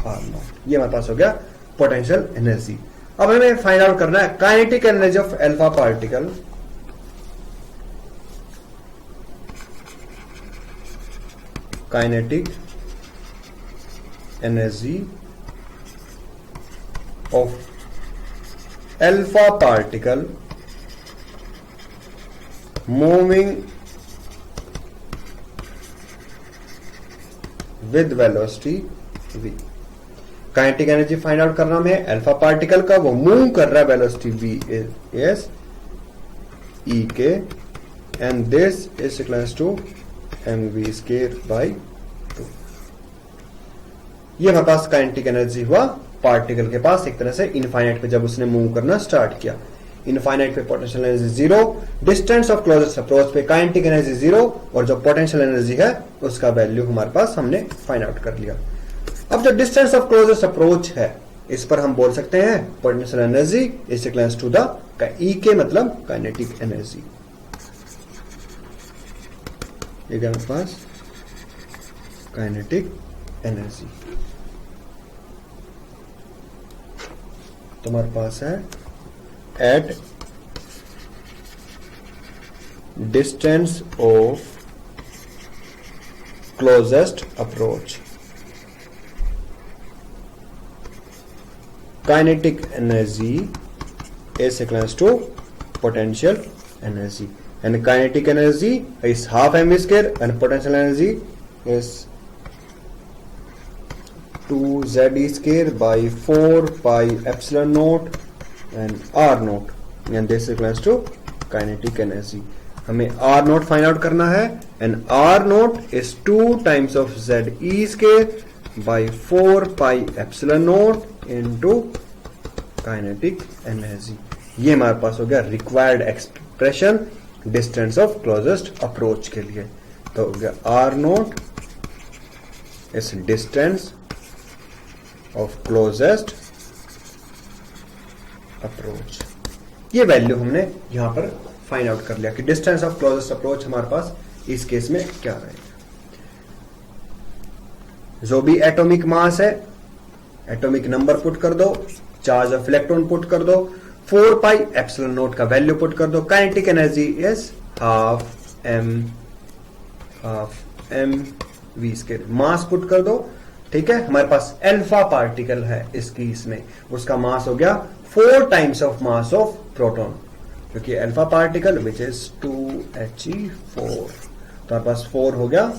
R note. ये हमारे पास हो गया पोटेंशियल एनर्जी। अब हमें फाइंड आउट करना है kinetic energy of alpha particle. Kinetic energy of alpha particle moving with velocity v। Kinetic energy find out करना है अल्फा पार्टिकल का, वो मूव कर रहा है वेलोसिटी v is e के, and this is equals to mv square by 2। ये हमारे पास काइनेटिक एनर्जी हुआ पार्टिकल के पास एक तरह से इनफाइनाइट पे जब उसने मूव करना स्टार्ट किया। इनफाइनाइट पे potential energy 0, distance of closest approach पे काइनेटिक एनर्जी 0, और जो पोटेंशियल एनर्जी है उसका वैल्यू हमारे पास हमने फाइंड आउट कर लिया। अब जो डिस्टेंस ऑफ क्लोजेस्ट अप्रोच है इस पर हम बोल सकते हैं potential energy is equals to the e k, मतलब काइनेटिक एनर्जी। ये हमारे पास काइनेटिक एनर्जी तुम्हारे पास है at distance of closest approach kinetic energy is equals to potential energy, and kinetic energy is half mv square and potential energy is 2ze square by 4 pi epsilon naught and r naught, and this is equals to kinetic energy। हमें r naught फाइंड आउट करना है, and r naught is 2 times of ze square by 4 pi epsilon naught into kinetic energy. ये हमारे पास हो गया required expression distance of closest approach के लिए। तो हो गया आर नोट इस डिस्टेंस ऑफ क्लोजेस्ट अप्रोच। ये वैल्यू हमने यहां पर फाइंड आउट कर लिया कि डिस्टेंस ऑफ क्लोजेस्ट अप्रोच हमारे पास इस केस में क्या रहेगा। जो भी एटॉमिक मास है, एटॉमिक नंबर पुट कर दो, चार्ज ऑफ इलेक्ट्रॉन पुट कर दो, 4 पाई एप्सिलॉन नोट का वैल्यू पुट कर दो, kinetic energy is half m v square, mass put कर दो। ठीक है, हमारे पास अल्फा पार्टिकल है इसकी, इसमें उसका मास हो गया 4 times of mass of proton, क्योंकि alpha particle which is 2He4, तो हमारे पास 4 हो गया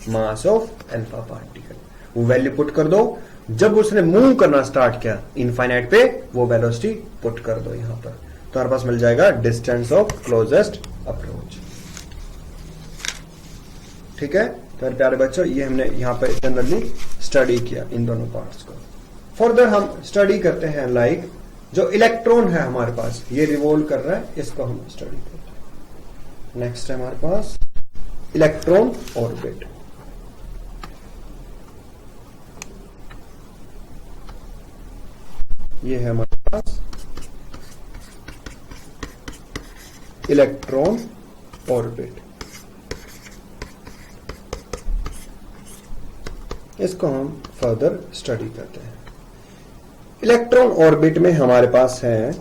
मास ऑफ अल्फा पार्टिकल। वो वैल्यू पुट कर दो, जब उसने मूव करना स्टार्ट किया इनफाइनाइट पे वो वेलोसिटी पुट कर दो यहां पर, तो हमारे पास मिल जाएगा डिस्टेंस ऑफ क्लोजेस्ट अप्रोच। ठीक है, तो प्यारे बच्चों ये हमने यहां पर जनरली स्टडी किया इन दोनों पार्ट्स को। फर्दर हम स्टडी करते हैं लाइक जो इलेक्ट्रॉन है हमारे पास ये रिवॉल्व कर रहा है, इसको हम स्टडी करते हैं। नेक्स्ट है हमारे पास इलेक्ट्रॉन ऑर्बिट। ये है हमारे पास इलेक्ट्रॉन ऑर्बिट। इसको हम फर्दर स्टडी करते हैं। इलेक्ट्रॉन ऑर्बिट में हमारे पास है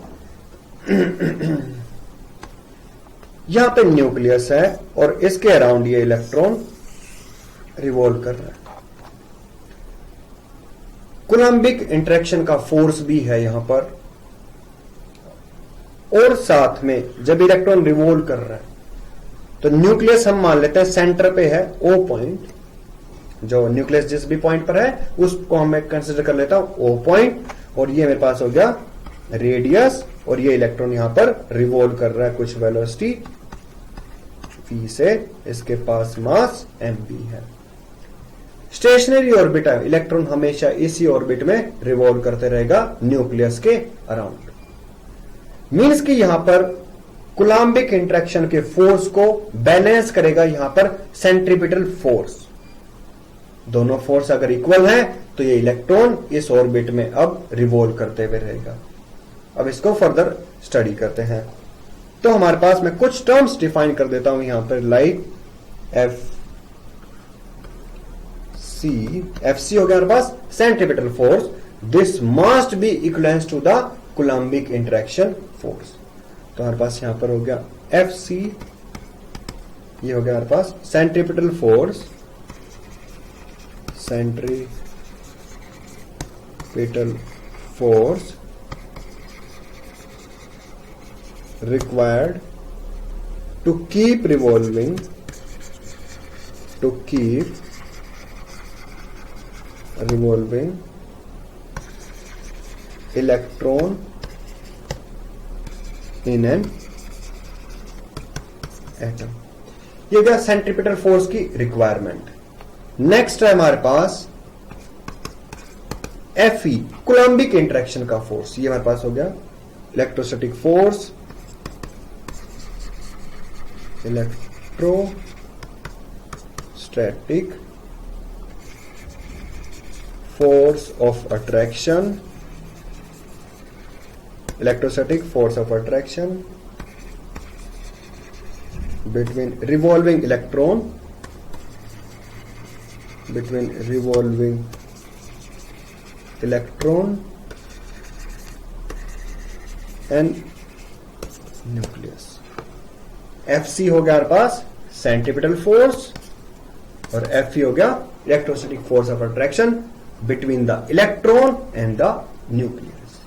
यहां पे न्यूक्लियस है और इसके अराउंड ये इलेक्ट्रॉन रिवॉल्व कर रहा है। कूलम्बिक इंटरेक्शन का फोर्स भी है यहां पर, और साथ में जब इलेक्ट्रॉन रिवॉल्व कर रहा है तो न्यूक्लियस हम मान लेते हैं सेंटर पे है O पॉइंट, जो न्यूक्लियस जिस भी पॉइंट पर है उसको हम कंसिडर कर लेता हूं O पॉइंट, और ये मेरे पास हो गया रेडियस, और ये इलेक्ट्रॉन यहां पर रिवॉल्व कर रहा है कुछ वेलोसिटी v से, इसके पास मास mv है। स्टेशनरी ऑर्बिट है, इलेक्ट्रॉन हमेशा इसी ऑर्बिट में रिवॉल्व करते रहेगा न्यूक्लियस के अराउंड। मींस कि यहां पर कूलम्बिक इंटरेक्शन के फोर्स को बैलेंस करेगा यहां पर सेंट्रीपिटल फोर्स। दोनों फोर्स अगर इक्वल है तो ये इलेक्ट्रॉन इस ऑर्बिट में अब रिवॉल्व करते हुए रहेगा। अब इसको फर्दर स्टडी करते हैं। तो हमारे पास मैं कुछ टर्म्स डिफाइन कर देता हूं यहां पर, लाइक एफ सी हो गया हमारे पास centripetal force, this must be equivalence to the coulombic interaction force. तो हमारे पास यहां पर हो गया एफ सी, ये हो गया हमारे पास centripetal force, centripetal force required to keep revolving electron in an atom। ये गया सेंट्रीपिटल फोर्स की रिक्वायरमेंट। नेक्स्ट है हमारे पास Fe, कूलम्बिक इंटरेक्शन का फोर्स। ये हमारे पास हो गया electrostatic force, electrostatic force of attraction, electrostatic force of attraction between revolving electron, and nucleus। Fc हो गया हमारे पास सेंट्रीपिटल फोर्स, और Fe हो गया electrostatic force of attraction between the electron and the nucleus.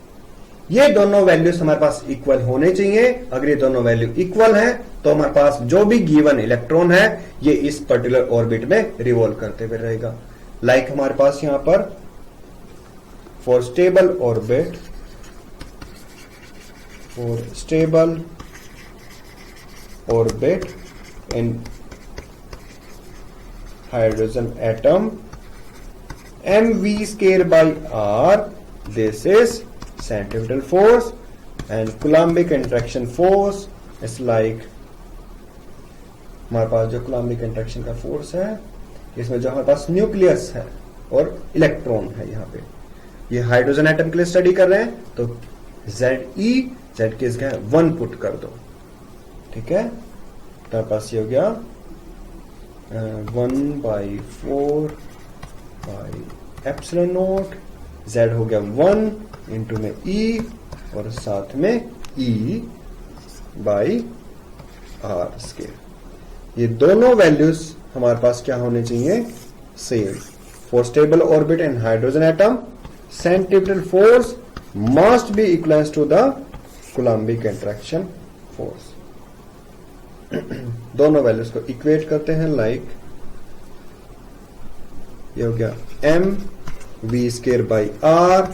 ये दोनों वैल्यूज हमारे पास इक्वल होने चाहिए। अगर ये दोनों वैल्यू इक्वल हैं तो हमारे पास जो भी गिवन इलेक्ट्रॉन है ये इस पर्टिकुलर ऑर्बिट में रिवॉल्व करते हुए रहेगा। लाइक हमारे पास यहां पर for stable orbit in hydrogen atom, mv square by r, this is centripetal force, and coulombic interaction force is like, हमारे पास जो coulombic interaction का फोर्स है इसमें जो हमारे पास न्यूक्लियस है और इलेक्ट्रॉन है, यहाँ पे ये हाइड्रोजन एटम के लिए स्टडी कर रहे हैं तो Z के इसका 1 पुट कर दो, ठीक है। तो पास ये हो गया 1/4 एप्सिलॉन नॉट, Z हो गया 1 इंटू में E और साथ में E/r स्केयर। ये दोनों वैल्यूज हमारे पास क्या होने चाहिए, same. For stable orbit and hydrogen atom, centripetal force must be equivalence to the coulombic interaction force. दोनों वैल्यूज को इक्वेट करते हैं, लाइक ये हो गया mv square by r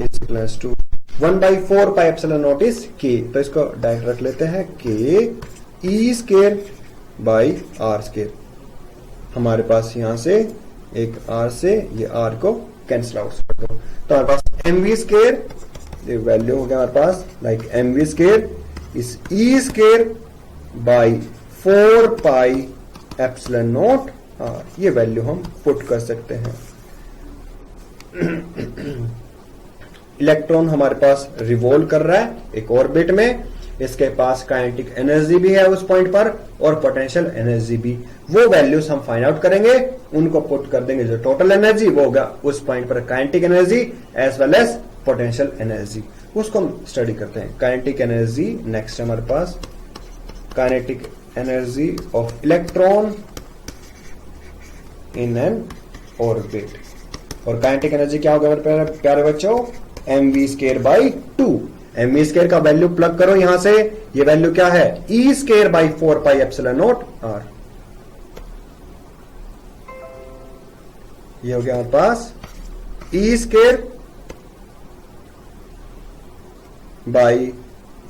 is equals to 1/4 pi epsilon not is k। तो इसको डायरेक्ट रख लेते हैं k e square by r square. हमारे पास यहां से एक r से ये r को कैंसिल आउट कर दो, तो हमारे पास mv स्केयर, ये वैल्यू हो गया हमारे पास लाइक mv स्केयर इस e square by 4 pi epsilon not r। ये वैल्यू हम पुट कर सकते हैं। इलेक्ट्रॉन हमारे पास रिवॉल्व कर रहा है एक ऑर्बिट में, इसके पास काइनेटिक एनर्जी भी है उस पॉइंट पर और पोटेंशियल एनर्जी भी। वो वैल्यूज हम फाइंड आउट करेंगे, उनको पुट कर देंगे, जो टोटल एनर्जी वो होगा उस पॉइंट पर kinetic energy as well as potential energy, उसको हम स्टडी करते हैं। काइनेटिक एनर्जी नेक्स्ट हमारे पास, kinetic energy of electron in n orbit. और काइनेटिक एनर्जी क्या होगा मेरे प्यारे बच्चों, mv square by 2। M e square का वैल्यू प्लग करो यहां से, ये वैल्यू क्या है, e square by 4 pi epsilon not r. ये हो गया हमारे पास e square by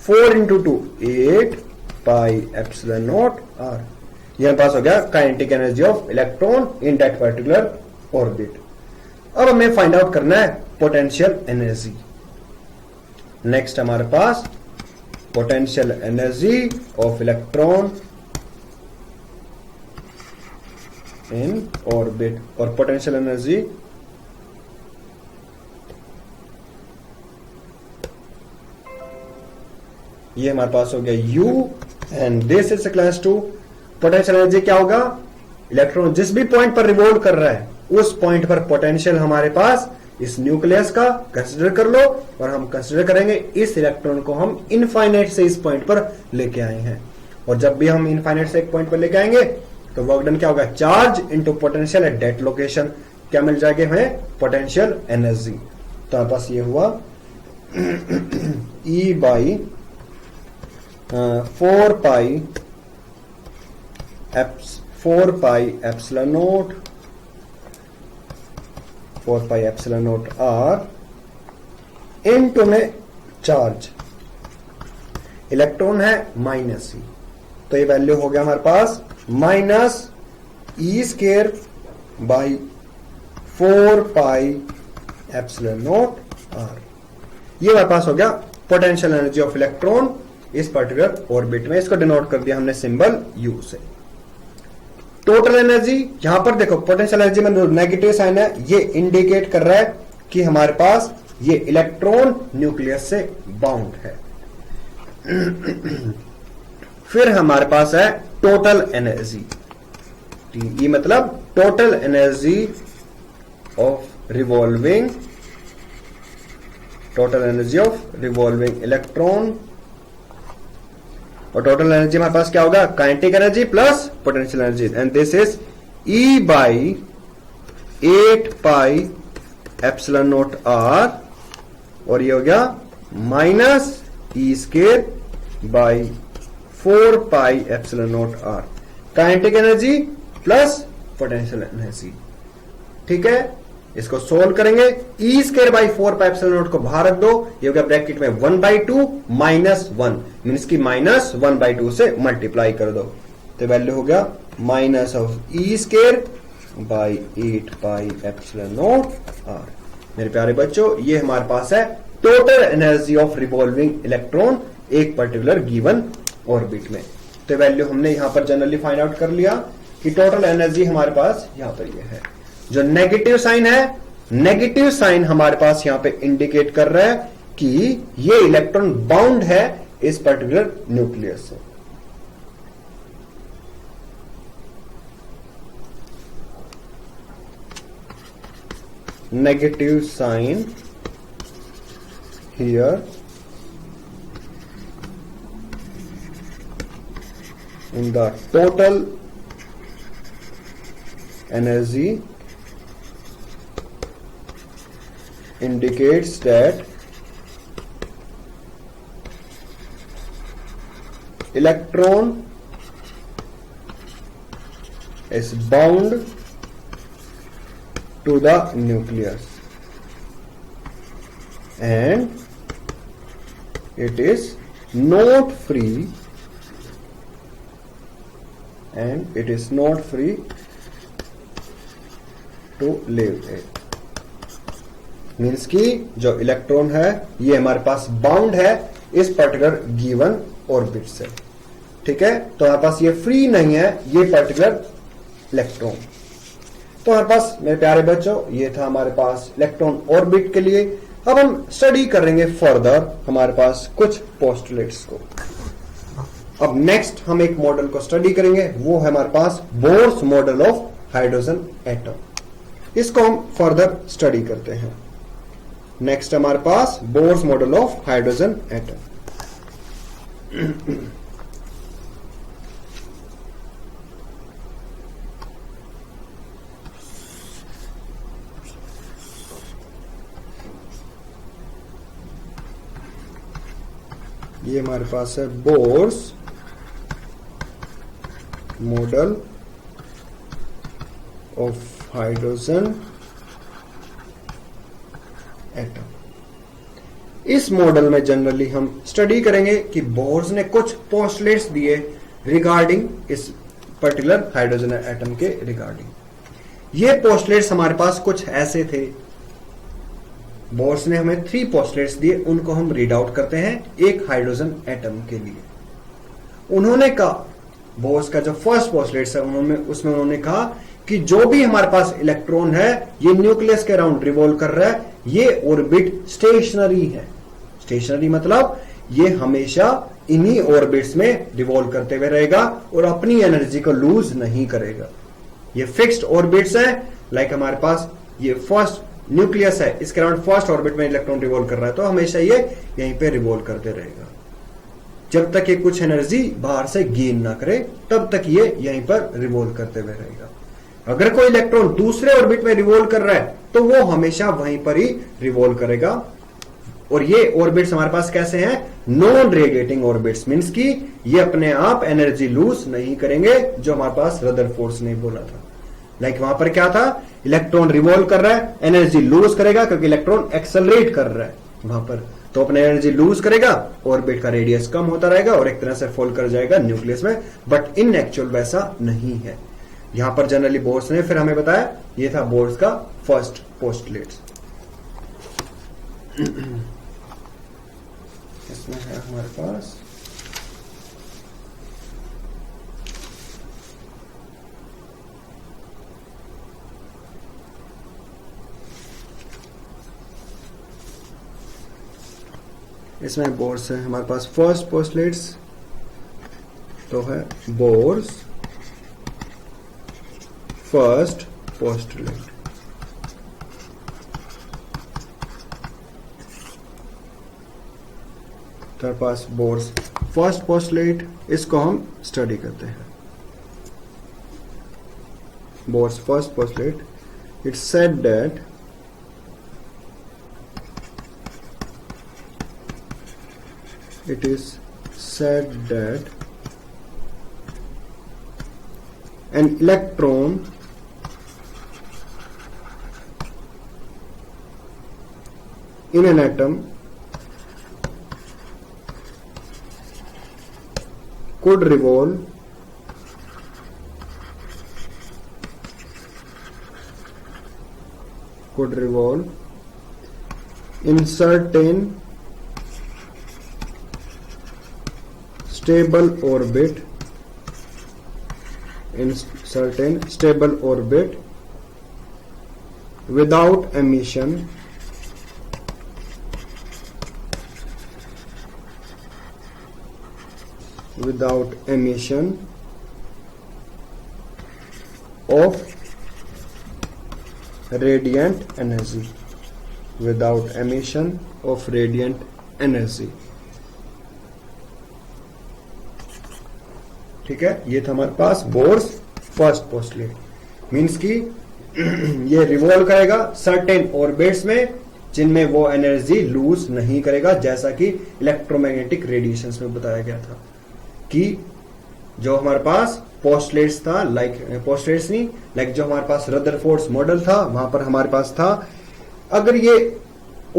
4 into 2 8 pi epsilon not r. ये हमारे पास हो गया kinetic energy of electron in that particular orbit. अब हमें फाइंड आउट करना है पोटेंशियल एनर्जी। नेक्स्ट हमारे पास potential energy of electron in orbit, और पोटेंशियल एनर्जी ये हमारे पास हो गया U and this is class 2। Potential energy क्या होगा, इलेक्ट्रॉन जिस भी पॉइंट पर रिवॉल्व कर रहा है उस पॉइंट पर पोटेंशियल हमारे पास इस न्यूक्लियस का कंसीडर कर लो, और हम कंसीडर करेंगे इस इलेक्ट्रॉन को हम इनफाइनाइट से इस पॉइंट पर लेके आए हैं, और जब भी हम इनफाइनाइट से एक पॉइंट पर लेके आएंगे तो वर्क डन क्या होगा, charge into potential at that location, क्या मिल जाएगा हमें, पोटेंशियल एनर्जी। तो हमारे पास ये हुआ E by 4 pi epsilon naught 4 pi epsilon not r into में चार्ज, इलेक्ट्रॉन है माइनस ई, तो ये वैल्यू हो गया हमारे पास minus e square by 4 pi epsilon not r. ये हमारे पास हो गया पोटेंशियल एनर्जी ऑफ इलेक्ट्रॉन इस पर्टिकुलर ऑर्बिट में। इसको डिनोट कर दिया हमने सिंबल U से। टोटल एनर्जी, यहां पर देखो पोटेंशियल एनर्जी में जो नेगेटिव साइन है ये इंडिकेट कर रहा है कि हमारे पास ये इलेक्ट्रॉन न्यूक्लियस से बाउंड है। फिर हमारे पास है टोटल एनर्जी, ये मतलब total energy of revolving, total energy of revolving electron, और टोटल एनर्जी हमारे पास क्या होगा, kinetic energy plus potential energy, and this is E by 8 pi epsilon not r, और ये हो गया minus e square by 4 pi epsilon not r, kinetic energy plus potential energy. ठीक है, इसको सोल्व करेंगे, e square by 4 pi epsilon naught को बाहर रख दो, ये हो गया ब्रैकेट में 1/2 माइनस 1 मीन्स की माइनस 1/2 से मल्टीप्लाई कर दो, तो वैल्यू हो गया minus of e square by 8 pi epsilon not r. मेरे प्यारे बच्चों, ये हमारे पास है total energy of revolving electron एक पर्टिकुलर गिवन ऑर्बिट में। तो वैल्यू हमने यहां पर जनरली फाइंड आउट कर लिया कि टोटल एनर्जी हमारे पास यहां पर ये है। जो नेगेटिव साइन है, नेगेटिव साइन हमारे पास यहां पे इंडिकेट कर रहा है कि ये इलेक्ट्रॉन बाउंड है इस पर्टिकुलर न्यूक्लियस से। Negative sign here in the total energy indicates that electron is bound to the nucleus and it is not free to leave it। Means कि जो इलेक्ट्रॉन है ये हमारे पास बाउंड है इस पर्टिकुलर गिवन ऑर्बिट से। ठीक है, तो हमारे पास ये फ्री नहीं है ये पर्टिकुलर इलेक्ट्रॉन। तो हमारे पास मेरे प्यारे बच्चों ये था हमारे पास इलेक्ट्रॉन ऑर्बिट के लिए। अब हम स्टडी करेंगे फर्दर हमारे पास कुछ पोस्टुलेट्स को। अब नेक्स्ट हम एक मॉडल को स्टडी करेंगे, वो है हमारे पास Bohr's model of hydrogen atom. इसको हम फर्दर स्टडी करते हैं। नेक्स्ट हमारे पास Bohr's model of hydrogen atom. ये हमारे पास है Bohr's model of hydrogen atom. इस मॉडल में जनरली हम स्टडी करेंगे कि बोर्स ने कुछ पोस्टुलेट्स दिए रिगार्डिंग इस पर्टिकुलर हाइड्रोजन एटम के रिगार्डिंग। ये पोस्टुलेट्स हमारे पास कुछ ऐसे थे। बोर्स ने हमें 3 पोस्टुलेट्स दिए, उनको हम रीड आउट करते हैं एक हाइड्रोजन एटम के लिए। उन्होंने कहा, बोर्स का जो फर्स्ट पोस्टुलेट्स है उसमें उन्होंने कहा कि जो भी हमारे पास इलेक्ट्रॉन है ये न्यूक्लियस के अराउंड रिवॉल्व कर रहा है, ये ऑर्बिट स्टेशनरी है। स्टेशनरी मतलब ये हमेशा इन्हीं ऑर्बिट्स में रिवॉल्व करते हुए रहेगा और अपनी एनर्जी को लूज नहीं करेगा। ये फिक्स्ड ऑर्बिट्स है। लाइक हमारे पास ये फर्स्ट न्यूक्लियस है, इसके अराउंड फर्स्ट ऑर्बिट में इलेक्ट्रॉन रिवॉल्व कर रहा है, तो हमेशा ये यहीं पे रिवॉल्व करते रहेगा। जब तक ये कुछ एनर्जी बाहर से गेन ना करे तब तक ये यहीं पर रिवॉल्व करते हुए रहेगा। अगर कोई इलेक्ट्रॉन दूसरे ऑर्बिट में रिवॉल्व कर रहा है तो वो हमेशा वहीं पर ही रिवॉल्व करेगा। और ये ऑर्बिट्स हमारे पास कैसे हैं? नॉन रेडिएटिंग ऑर्बिट्स, मींस कि ये अपने आप एनर्जी लूज नहीं करेंगे, जो हमारे पास रदरफोर्ड ने बोला था। लाइक वहां पर क्या था? इलेक्ट्रॉन रिवॉल्व कर रहा है, एनर्जी लूज करेगा क्योंकि इलेक्ट्रॉन एक्सेलरेट कर रहा है वहां पर, तो अपने एनर्जी लूज करेगा, ऑर्बिट का रेडियस कम होता रहेगा और एक तरह से फॉल कर जाएगा न्यूक्लियस में। बट इन एक्चुअल वैसा नहीं है। यहां पर जनरली बोर्स ने फिर हमें बताया, ये था बोर्स का फर्स्ट पोस्टुलेट। इसमें है हमारे पास बोर्स है हमारे पास फर्स्ट पोस्टुलेट्स, तो है बोर्स फर्स्ट पोस्टुलेट। हमारे पास बोर्स फर्स्ट पोस्टुलेट, इसको हम स्टडी करते हैं। Bohr's first postulate, it's said that it is said that an electron in an atom could revolve in certain stable orbit without emission of radiant energy। ठीक है, ये था हमारे पास बोर्स फर्स्ट पोस्टुलेट। मींस कि ये रिवॉल्व करेगा सर्टेन ऑर्बिट्स में जिनमें वो एनर्जी लूज नहीं करेगा, जैसा कि इलेक्ट्रोमैग्नेटिक रेडिएशंस में बताया गया था कि जो हमारे पास पोस्टुलेट्स था, पोस्टुलेट्स नहीं, जो हमारे पास रदरफोर्ड मॉडल था, वहां पर हमारे पास था अगर ये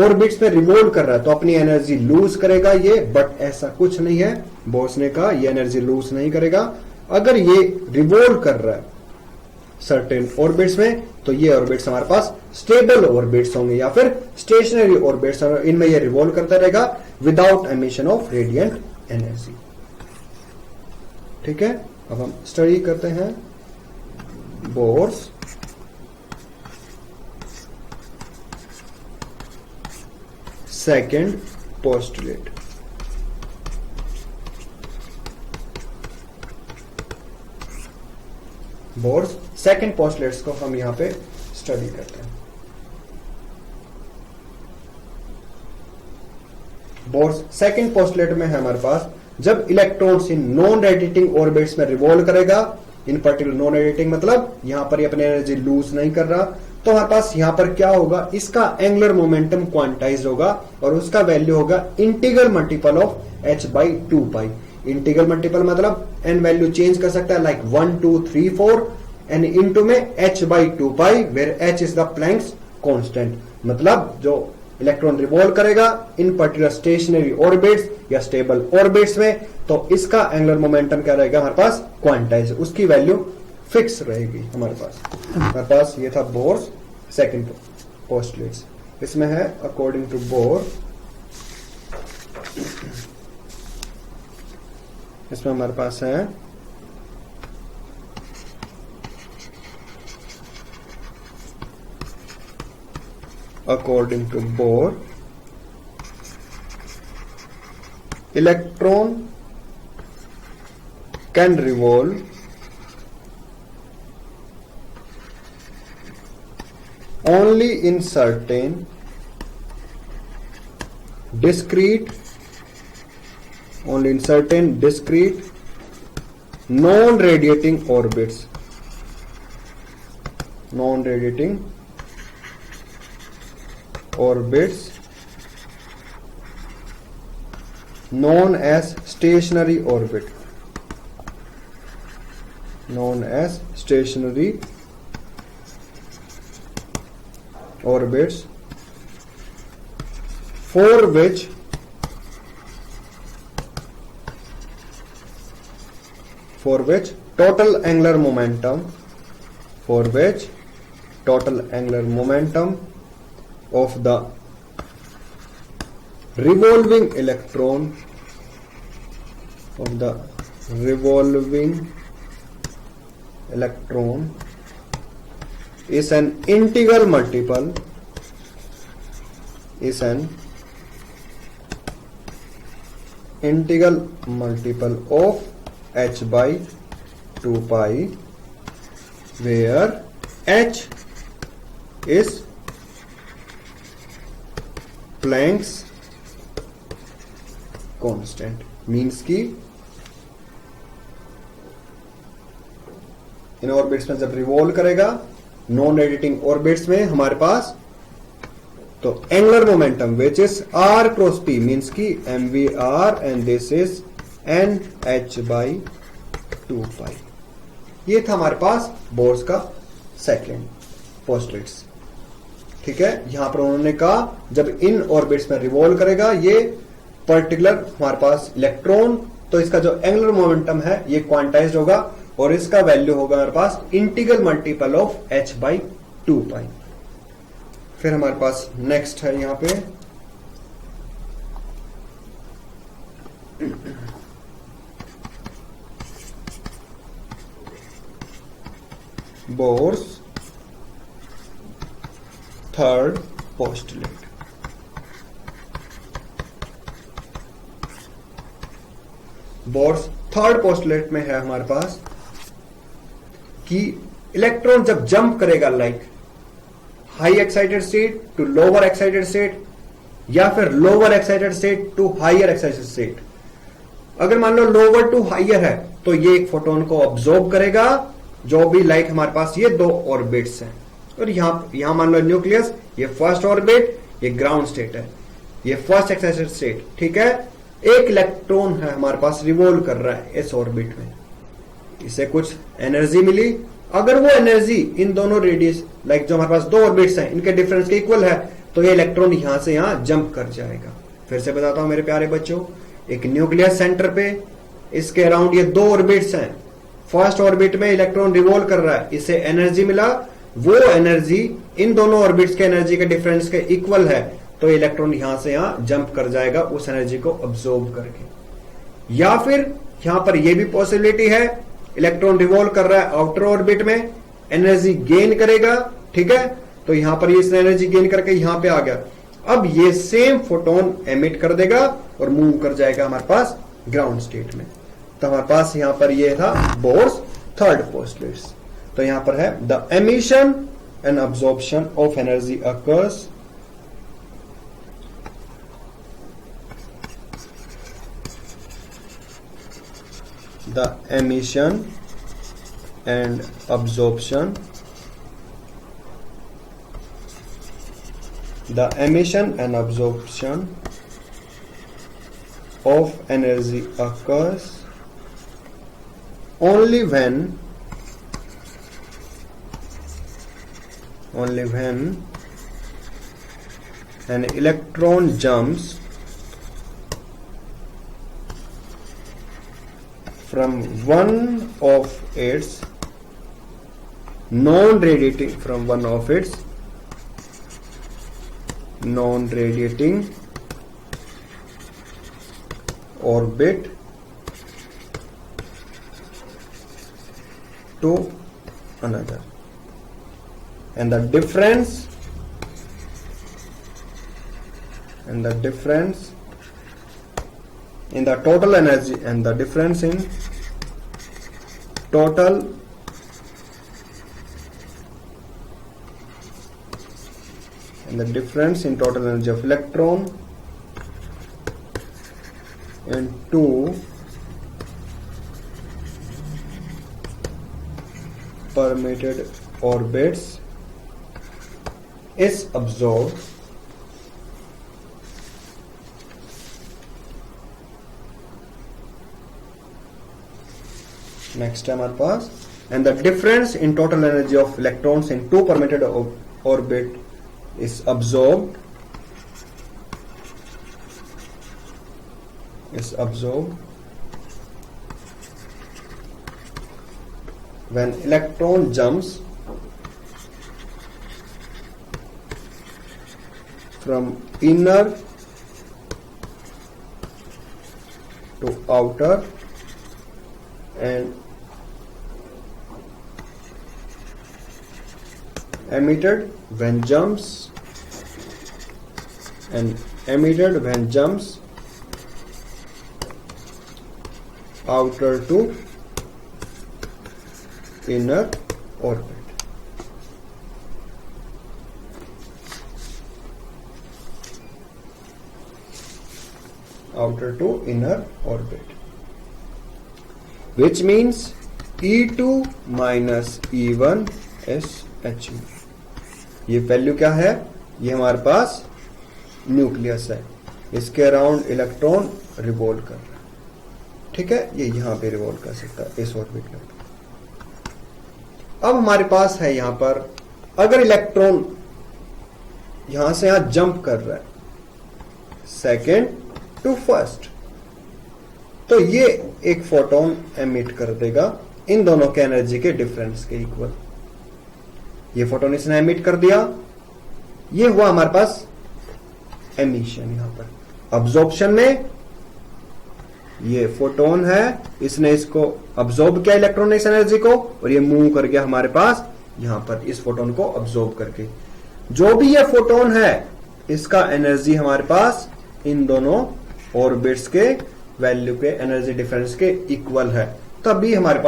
ऑर्बिट्स में रिवॉल्व कर रहा है तो अपनी एनर्जी लूज करेगा ये, बट ऐसा कुछ नहीं है। बोर्स ने कहा ये एनर्जी लूज नहीं करेगा। अगर ये रिवॉल्व कर रहा है सर्टेन ऑर्बिट्स में तो ये ऑर्बिट्स हमारे पास स्टेबल ऑर्बिट्स होंगे या फिर स्टेशनरी ऑर्बिट्स, इनमें ये रिवॉल्व करता रहेगा without emission of radiant energy. ठीक है, अब हम स्टडी करते हैं Bohr's second postulate. Bohr's second postulates को हम यहां पे स्टडी करते हैं। बोर्स सेकेंड पोस्टुलेट में है हमारे पास, जब electrons in non radiating orbits में रिवॉल्व करेगा, इन पर्टिकुलर नॉन रेडिएटिंग मतलब यहां पर ये अपनी एनर्जी लूज नहीं कर रहा, तो हमारे पास यहां पर क्या होगा, इसका एंगुलर मोमेंटम क्वांटाइज होगा और उसका वैल्यू होगा integral multiple of h by 2 pi. Integral multiple मतलब n वैल्यू चेंज कर सकता है, लाइक 1 2 3 4 एंड इनटू में h by 2 pi where h is the Planck's constant. मतलब जो इलेक्ट्रॉन रिवॉल्व करेगा इन पर्टिकुलर स्टेशनरी ऑर्बिट्स या स्टेबल ऑर्बिट्स में, तो इसका एंगुलर मोमेंटम क्या रहेगा हमारे पास, क्वांटाइज, उसकी वैल्यू फिक्स रहेगी हमारे पास। हमारे पास ये था बोर्स सेकंड पोस्टुलेट्स। इसमें है अकॉर्डिंग टू बोर, इसमें हमारे पास है according to Bohr, electron can revolve only in certain discrete non-radiating orbits, known as stationary orbit, orbits for which total angular momentum of the revolving electron is an integral multiple of h by 2 pi where h is Planck's constant. Means की इन ऑर्बिट्स में जब रिवॉल्व करेगा नॉन रेडिएटिंग ऑर्बिट्स में हमारे पास, तो angular momentum which is r cross p means की mvr and this is nh by 2 पाई। ये था हमारे पास बोर्स का सेकेंड पोस्टुलेट्स। ठीक है, यहां पर उन्होंने कहा जब इन ऑर्बिट्स में रिवॉल्व करेगा ये पर्टिकुलर हमारे पास इलेक्ट्रॉन, तो इसका जो एंगुलर मोमेंटम है ये क्वांटाइज्ड होगा और इसका वैल्यू होगा हमारे पास integral multiple of h by 2 pi. फिर हमारे पास नेक्स्ट है यहां पे Bohr's third postulate. Bohr's third postulate में है हमारे पास कि इलेक्ट्रॉन जब जंप करेगा like high excited state to lower excited state या फिर lower excited state to higher excited state, अगर मान लो लोअर टू हायर है तो ये एक फोटोन को ऑब्जॉर्व करेगा जो भी लाइक हमारे पास ये दो ऑर्बिट्स हैं, और यहां मान लो न्यूक्लियस, ये फर्स्ट ऑर्बिट, ये ग्राउंड स्टेट है, ये फर्स्ट एक्साइटेड स्टेट। ठीक है, एक इलेक्ट्रॉन है हमारे पास रिवॉल्व कर रहा है इस ऑर्बिट में, इसे कुछ एनर्जी मिली, अगर वो एनर्जी इन दोनों रेडियस लाइक जो हमारे पास दो ऑर्बिट्स हैं इनके डिफरेंस के इक्वल है, तो ये इलेक्ट्रॉन यहां से यहां जंप कर जाएगा। फिर से बताता हूं मेरे प्यारे बच्चों, एक न्यूक्लियस सेंटर पे इसके अराउंड ये दो ऑर्बिट्स हैं, फर्स्ट ऑर्बिट में इलेक्ट्रॉन रिवॉल्व कर रहा है, इसे एनर्जी मिला, वो एनर्जी इन दोनों ऑर्बिट्स के एनर्जी के डिफरेंस के इक्वल है, तो इलेक्ट्रॉन यहां से यहां जंप कर जाएगा उस एनर्जी को ऑब्जॉर्व करके। या फिर यहां पर यह भी पॉसिबिलिटी है इलेक्ट्रॉन रिवॉल्व कर रहा है आउटर ऑर्बिट में, एनर्जी गेन करेगा। ठीक है, तो यहां पर ये इसने एनर्जी गेन करके यहां पे आ गया, अब ये सेम फोटोन एमिट कर देगा और मूव कर जाएगा हमारे पास ग्राउंड स्टेट में। तो हमारे पास यहां पर ये था बोर्स थर्ड पोस्टुलेट्स। तो यहां पर है the emission and absorption of energy occurs the emission and absorption the emission and absorption of energy occurs only when an electron jumps from one of its non-radiating orbit to another, and the difference in the total energy and the difference in total energy of electron in two permitted orbits is absorbed next time हमारे पास and the difference in total energy of electrons in two permitted orbit is absorbed when electron jumps from inner to outer and emitted when jumps outer to inner orbit. Which means E2 minus E1 is He. ये वैल्यू क्या है? ये हमारे पास न्यूक्लियस है, इसके अराउंड इलेक्ट्रॉन रिवॉल्व कर रहा है, ठीक है, ये यहां पे रिवॉल्व कर सकता है इस ऑर्बिट में। अब हमारे पास है यहां पर अगर इलेक्ट्रॉन यहां से यहां जंप कर रहा है सेकेंड टू फर्स्ट, तो ये एक फोटोन एमिट कर देगा इन दोनों के एनर्जी के डिफरेंस के इक्वल। ये फोटोन इसने एमिट कर दिया, ये हुआ हमारे पास एमिशन। यहां पर अब्जॉर्प्शन में ये फोटोन है, इसने इसको अब्जॉर्ब किया इलेक्ट्रॉन ने इस एनर्जी को, और ये मूव कर गया हमारे पास यहां पर इस फोटोन को अब्जॉर्ब करके। जो भी ये फोटोन है इसका एनर्जी हमारे पास इन दोनों ऑर्बिट्स के वैल्यू के एनर्जी डिफरेंस के इक्वल है, तभी हमारे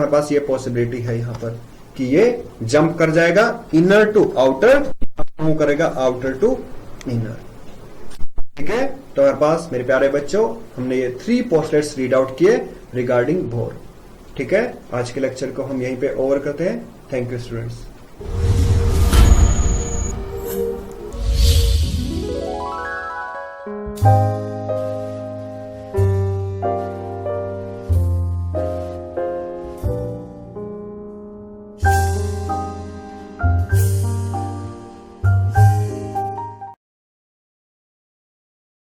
पास ये पॉसिबिलिटी है यहां पर कि ये जंप कर जाएगा इनर टू आउटर, मूव करेगा आउटर टू इनर, ठीक है। तो हमारे पास मेरे प्यारे बच्चों हमने ये 3 पोस्टलेट्स रीड आउट किए रिगार्डिंग बोर, ठीक है। आज के लेक्चर को हम यहीं पे ओवर करते हैं। Thank you students.